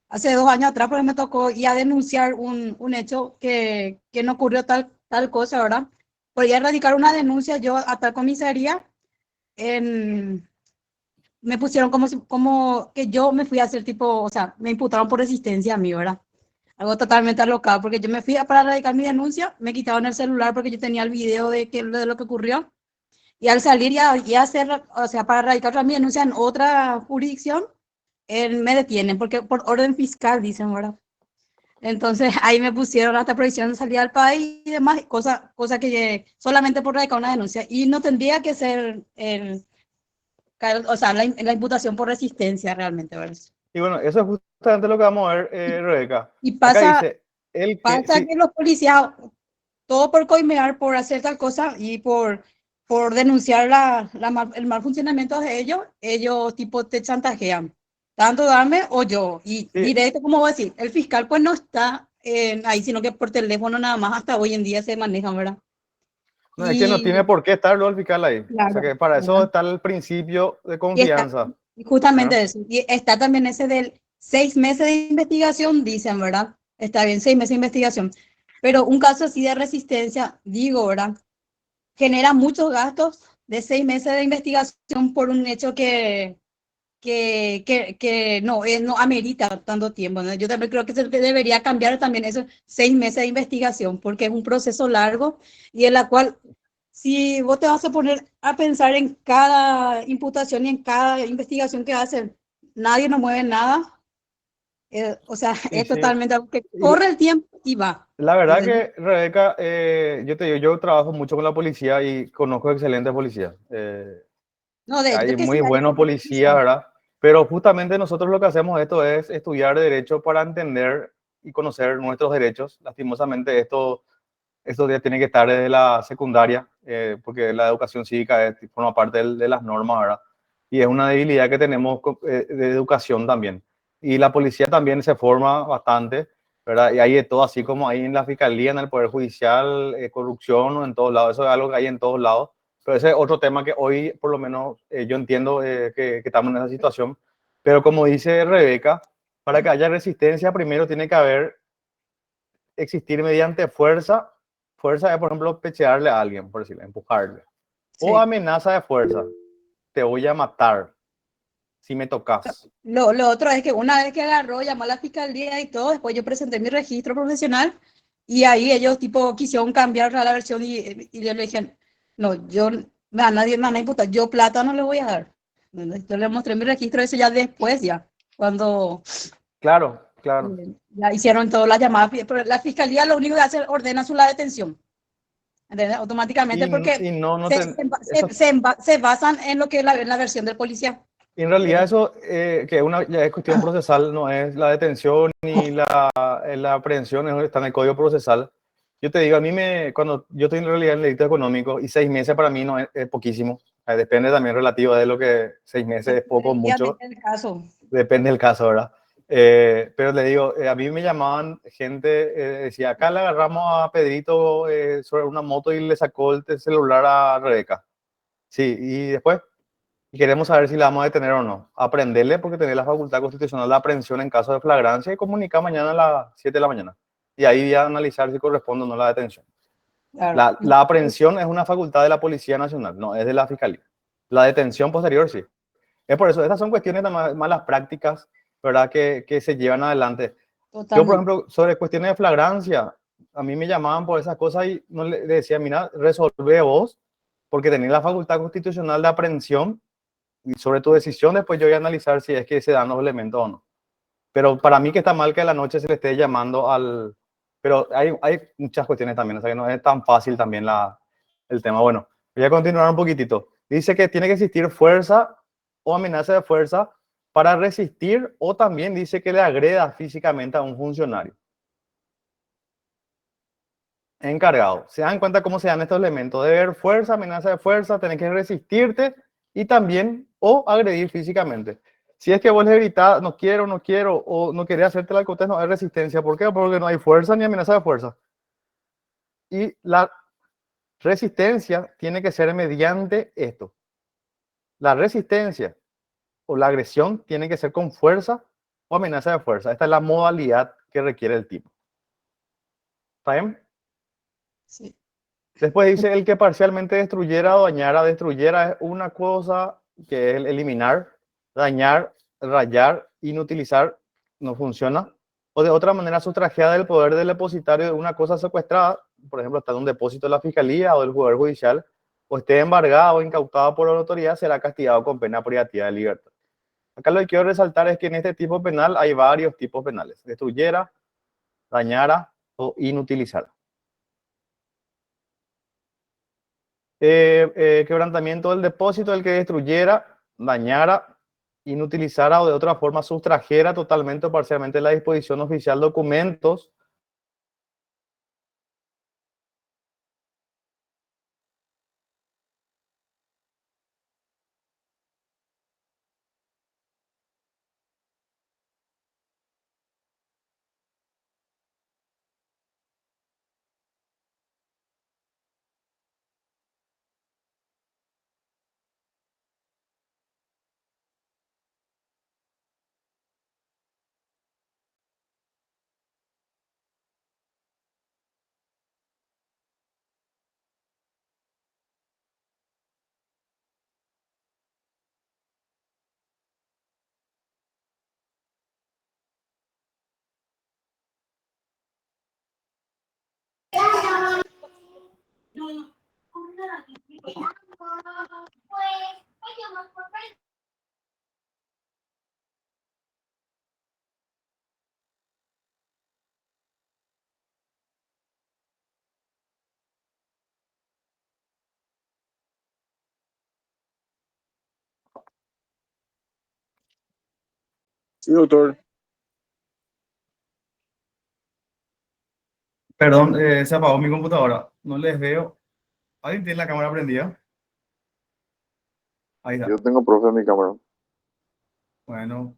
Hace 2 años atrás, por ejemplo, me tocó ir a denunciar un hecho que no ocurrió tal cosa, ¿verdad? Podría erradicar una denuncia yo a tal comisaría. Me pusieron como que yo me fui a hacer tipo, o sea, me imputaron por resistencia a mí, ¿verdad? Algo totalmente alocado, porque yo me fui para erradicar mi denuncia, me quitaron el celular porque yo tenía el video de lo que ocurrió. Y al salir y hacer, o sea, para erradicar mi denuncia en otra jurisdicción, me detienen, porque por orden fiscal, dicen, ¿verdad? Entonces ahí me pusieron hasta prohibición de salir al país y demás, cosa que solamente por radicar una denuncia. Y no tendría que ser o sea, la imputación por resistencia realmente, ¿verdad? Y bueno, eso es justamente lo que vamos a ver, Rebeca. Y Acá pasa, dice, el que, pasa sí, que los policías, todo por coimear, por hacer tal cosa y por denunciar el mal funcionamiento de ellos tipo te chantajean, tanto darme o yo. Y sí, directo, como voy a decir, el fiscal pues no está ahí, sino que por teléfono nada más hasta hoy en día se manejan, ¿verdad? no, es que no tiene Y por qué estarlo el fiscal ahí. O sea claro, que para eso ¿verdad? está el principio de Y está confianza. y justamente ¿Verdad? eso. Y está también ese del 6 meses de investigación, dicen, ¿verdad? Está bien, 6 meses de investigación. Pero un caso así de resistencia, digo, ¿verdad? Genera muchos gastos de 6 meses de investigación por un hecho que no amerita tanto tiempo, ¿no? Yo también creo que se debería cambiar también esos 6 meses de investigación, porque es un proceso largo y en la cual, si vos te vas a poner a pensar en cada imputación y en cada investigación que hacen, nadie nos mueve nada. O sea, Y es sí, totalmente algo que y corre el tiempo y va. la verdad ¿Entendés? que, Rebeca, yo te digo, yo trabajo mucho con la policía y conozco excelentes policías. No, de Hay hecho que sí, muy hay buenos excelentes policías, policías. ¿verdad? Pero justamente nosotros lo que hacemos esto es estudiar derecho para entender y conocer nuestros derechos. Lastimosamente esto ya tiene que estar desde la secundaria, porque la educación cívica forma parte de las normas, ¿verdad? Y es una debilidad que tenemos de educación también. Y la policía también se forma bastante, ¿verdad? Y hay de todo, así como hay en la fiscalía, en el Poder Judicial, corrupción o en todos lados. Eso es algo que hay en todos lados. Pero ese es otro tema que hoy, por lo menos, yo entiendo que estamos en esa situación. Pero como dice Rebeca, para que haya resistencia, primero tiene que existir mediante fuerza. Fuerza es, por ejemplo, pechearle a alguien, por decirlo, empujarle. O Sí. amenaza de fuerza. Te voy a matar si me tocas. Lo otro es que una vez que agarró, llamó a la fiscalía y todo, después yo presenté mi registro profesional y ahí ellos tipo quisieron cambiar la versión y yo le dije, no, nadie me van a imputar, yo plata no le voy a dar. Yo le mostré mi registro, eso ya después, cuando Claro, claro. ya hicieron todas las llamadas, pero la fiscalía lo único que hace ordena su la detención, ¿entendés? Automáticamente porque Y no, no te, eso, se basan en lo que es la versión del policía. en realidad eso, que ya es cuestión procesal, no es la detención ni la aprehensión, está en el Código Procesal. Yo te digo, cuando yo estoy en realidad en delito económico y 6 meses para mí no es poquísimo. Depende también relativo de lo que 6 meses es poco o mucho. El caso. Depende del caso, ¿verdad? Pero le digo, a mí me llamaban gente, decía, acá le agarramos a Pedrito sobre una moto y le sacó el celular a Rebeca. Sí, y después y queremos saber si la vamos a detener o no. Aprenderle porque tiene la facultad constitucional de aprehensión en caso de flagrancia y comunicar mañana a las 7 de la mañana. Y ahí voy a analizar si corresponde o no la detención. Claro. La aprehensión es una facultad de la Policía Nacional, no es de la Fiscalía. La detención posterior sí. Es por eso, estas son cuestiones de malas prácticas, ¿verdad? Que se llevan adelante. Totalmente. Yo, por ejemplo, sobre cuestiones de flagrancia, a mí me llamaban por esas cosas y no le decía, mira, resolve vos, porque tenés la facultad constitucional de aprehensión y sobre tu decisión después yo voy a analizar si es que se dan los elementos o no. Pero para mí que está mal que a la noche se le esté llamando al... Pero hay muchas cuestiones también, o sea que no es tan fácil también el tema. Bueno, voy a continuar un poquitito. Dice que tiene que existir fuerza o amenaza de fuerza para resistir o también dice que le agreda físicamente a un funcionario encargado. Se dan cuenta cómo se dan estos elementos. Debe haber fuerza, amenaza de fuerza, tenés que resistirte y también o agredir físicamente. Si es que vos le gritás, no quiero, o no querés hacerte la cortés, no hay resistencia. ¿Por qué? Porque no hay fuerza ni amenaza de fuerza. Y la resistencia tiene que ser mediante esto. La resistencia o la agresión tiene que ser con fuerza o amenaza de fuerza. Esta es la modalidad que requiere el tipo. ¿Está bien? Sí. Después dice el que parcialmente destruyera o dañara. Destruyera es una cosa que es el eliminar, dañar, rayar, inutilizar, no funciona. O de otra manera sustrajeada del poder del depositario de una cosa secuestrada, por ejemplo, está en un depósito de la fiscalía o del poder judicial, o esté embargada o incautada por la autoridad, será castigado con pena privativa de libertad. Acá lo que quiero resaltar es que en este tipo penal hay varios tipos penales. Destruyera, dañara o inutilizara. Quebrantamiento del depósito, el que destruyera, dañara, inutilizara o de otra forma sustrajera totalmente o parcialmente la disposición oficial documentos Sí, doctor. Perdón, se apagó mi computadora. No les veo. ¿Alguien tiene la cámara prendida? Ahí está. Yo tengo profe en mi cámara. Bueno.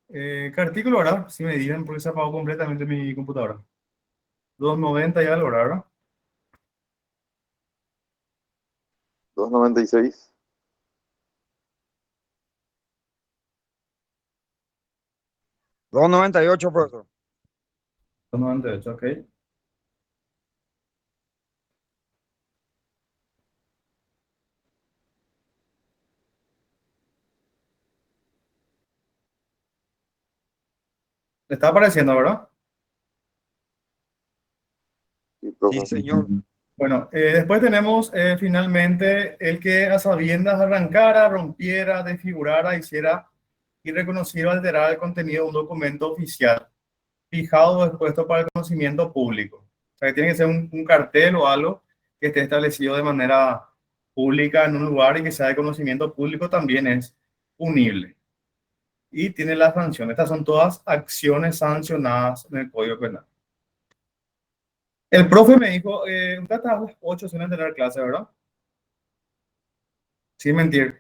¿Qué artículo, verdad? Si me digan, porque se apagó completamente mi computadora. 290 ya lo, ¿verdad? 296. $2.98, profesor. 298, ok. ¿Le está apareciendo, verdad? Sí, señor. Bueno, después tenemos finalmente el que a sabiendas arrancara, rompiera, desfigurara, hiciera irreconocible o alterara el contenido de un documento oficial fijado o expuesto para el conocimiento público. O sea, que tiene que ser un cartel o algo que esté establecido de manera pública en un lugar y que sea de conocimiento público, también es punible. Y tiene la sanción. Estas son todas acciones sancionadas en el Código Penal. El profe me dijo, usted está a las 8 sin tener clase, ¿verdad? Sin mentir.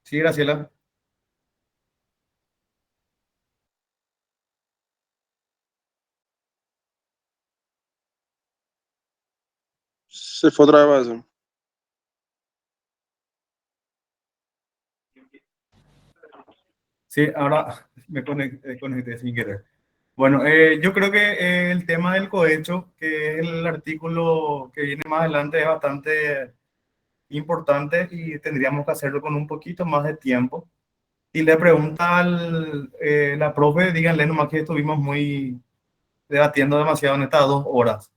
Sí, Graciela. Se fue otra vez eso. Sí, ahora me conecté sin querer. Bueno, yo creo que el tema del cohecho, que es el artículo que viene más adelante, es bastante importante y tendríamos que hacerlo con un poquito más de tiempo. Y le pregunta la profe, díganle nomás que estuvimos muy debatiendo demasiado en estas 2 horas.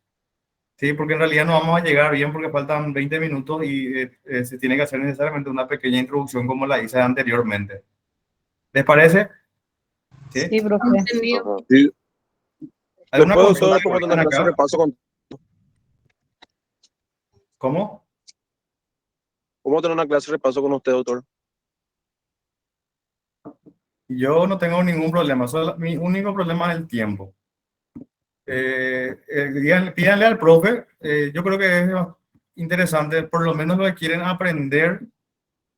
Sí, porque en realidad no vamos a llegar bien porque faltan 20 minutos y se tiene que hacer necesariamente una pequeña introducción como la hice anteriormente. ¿Les parece? Sí, Sí, profe. Sí. ¿Alguna Después, consulta doctor, que como tener tengan clase de acá? repaso con... ¿Cómo? ¿Cómo tener una clase de repaso con usted, doctor? Yo no tengo ningún problema, mi único problema es el tiempo. Pídanle al profe, yo creo que es interesante, por lo menos lo que quieren aprender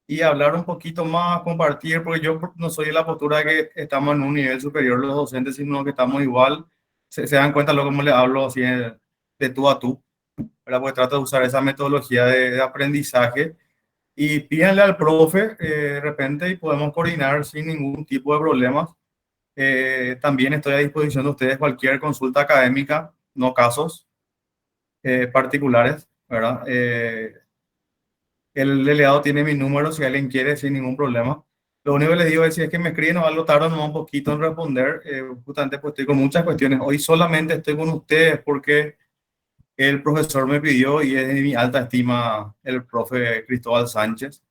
y hablar un poquito más, compartir, porque yo no soy de la postura de que estamos en un nivel superior los docentes, sino que estamos igual, se dan cuenta lo como le hablo así de tú a tú, ¿verdad? Porque trato de usar esa metodología de aprendizaje y pídanle al profe de repente y podemos coordinar sin ningún tipo de problemas. También estoy a disposición de ustedes cualquier consulta académica, no casos particulares, ¿verdad? El delegado tiene mi número si alguien quiere sin ningún problema. Lo único que les digo es si es que me escriben o algo tardo nomás un poquito en responder, justamente pues estoy con muchas cuestiones. Hoy solamente estoy con ustedes porque el profesor me pidió y es de mi alta estima el profe Cristóbal Sánchez.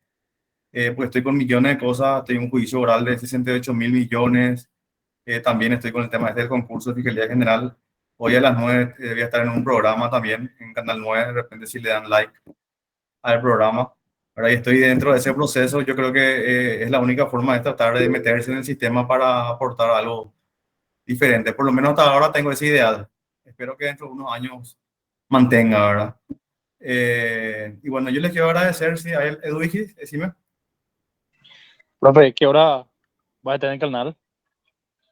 Pues estoy con millones de cosas, estoy en un juicio oral de 68 mil millones, También estoy con el tema del concurso de Fiscalía General. Hoy a las 9 voy a estar en un programa también, en Canal 9, de repente si le dan like al programa. Ahora, y estoy dentro de ese proceso. Yo creo que es la única forma de tratar de meterse en el sistema para aportar algo diferente. Por lo menos hasta ahora tengo ese ideal. Espero que dentro de unos años mantenga, ¿verdad? Y bueno, yo les quiero agradecer, si a él, Edwige, decime. Profe, ¿qué hora va a tener el canal?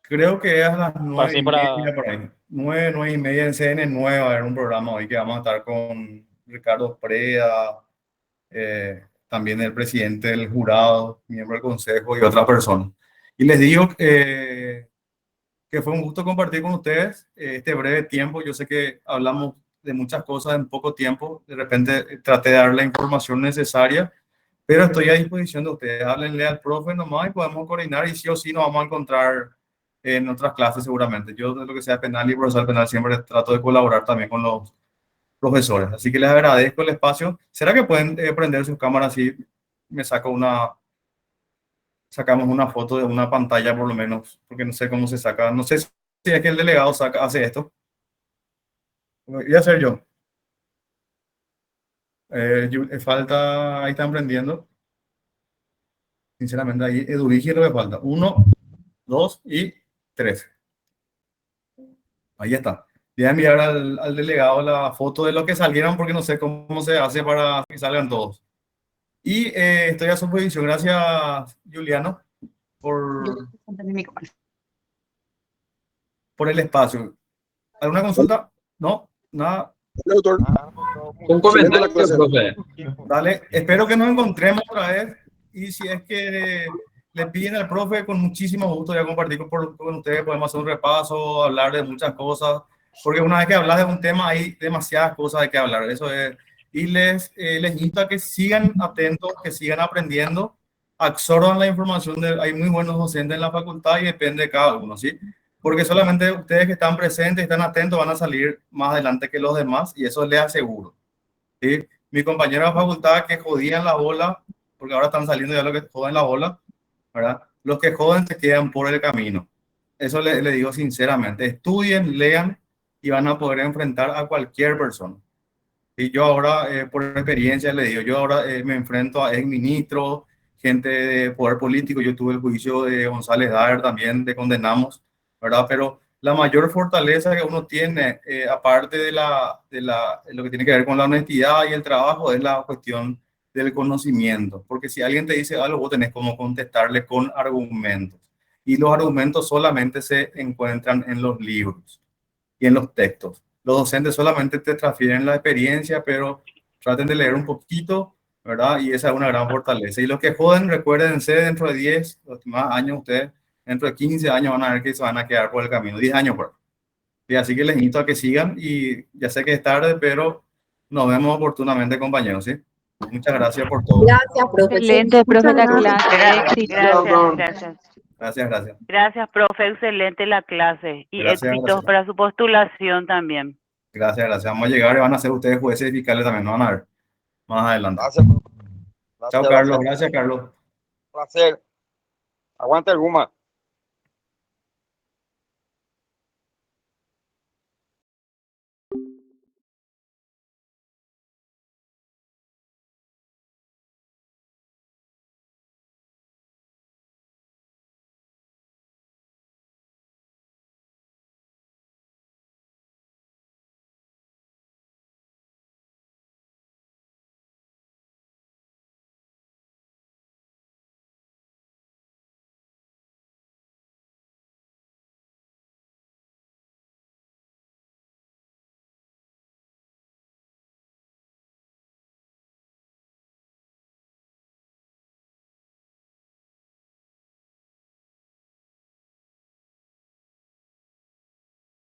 Creo que es a las 9 Así y para... media por ahí. 9 y media en CNN9 va a haber un programa hoy que vamos a estar con Ricardo Preda, también el presidente del jurado, miembro del consejo y otra persona. Y les digo que fue un gusto compartir con ustedes este breve tiempo. Yo sé que hablamos de muchas cosas en poco tiempo. De repente traté de dar la información necesaria, pero estoy a disposición de ustedes. Háblenle al profe nomás y podemos coordinar, y sí o sí nos vamos a encontrar en otras clases seguramente. Yo, de lo que sea penal y procesal penal, siempre trato de colaborar también con los profesores. Así que les agradezco el espacio. ¿Será que pueden prender sus cámaras y me sacamos una foto de una pantalla por lo menos? Porque no sé cómo se saca. No sé si es que el delegado hace esto. Voy a hacer yo. Falta, ahí están prendiendo. Sinceramente, ahí Edurigi lo que falta. 1, 2 y 3. Ahí está. Voy a enviar al delegado la foto de lo que salieron, porque no sé cómo se hace para que salgan todos. Y estoy a su disposición. Gracias, Juliano, por el espacio. ¿Alguna consulta? No, nada. Doctor. Un comentario, profe. Dale, espero que nos encontremos otra vez. Y si es que le piden al profe, con muchísimo gusto voy a compartir con ustedes. Podemos hacer un repaso, hablar de muchas cosas. Porque una vez que hablas de un tema, hay demasiadas cosas de que hablar. Eso es. Y les invito a que sigan atentos, que sigan aprendiendo, absorban la información. Hay muy buenos docentes en la facultad y depende de cada uno, ¿sí? Porque solamente ustedes que están presentes, están atentos, van a salir más adelante que los demás, y eso les aseguro, ¿sí? Mi compañero de facultad que jodían la bola, porque ahora están saliendo ya los que joden la bola, ¿verdad? Los que joden se quedan por el camino. Eso le digo sinceramente. Estudien, lean y van a poder enfrentar a cualquier persona. Y yo ahora, por experiencia, le digo, yo ahora me enfrento a exministros, gente de poder político. Yo tuve el juicio de González Daer también, de condenamos, ¿verdad? Pero la mayor fortaleza que uno tiene, aparte de lo que tiene que ver con la honestidad y el trabajo, es la cuestión del conocimiento. Porque si alguien te dice algo, vos tenés como contestarle con argumentos. Y los argumentos solamente se encuentran en los libros y en los textos. Los docentes solamente te transfieren la experiencia, pero traten de leer un poquito, ¿verdad? Y esa es una gran fortaleza. Y los que joden, recuérdense, dentro de 10 más años, ustedes, dentro de 15 años van a ver que se van a quedar por el camino. 10 años por ahí. Así que les invito a que sigan, y ya sé que es tarde, pero nos vemos oportunamente, compañeros, ¿sí? Muchas gracias por todo. Gracias, profe. Excelente, profe, la Muchas clase. Éxito. Gracias. Gracias. Gracias, profe. Excelente la clase. Y Gracias, éxitos gracias. para su postulación también. Gracias. Vamos a llegar y van a ser ustedes jueces y fiscales también, no van a ver más adelante. Gracias. Chao, Carlos. Gracias, Carlos. Placer. Aguanta el Guma.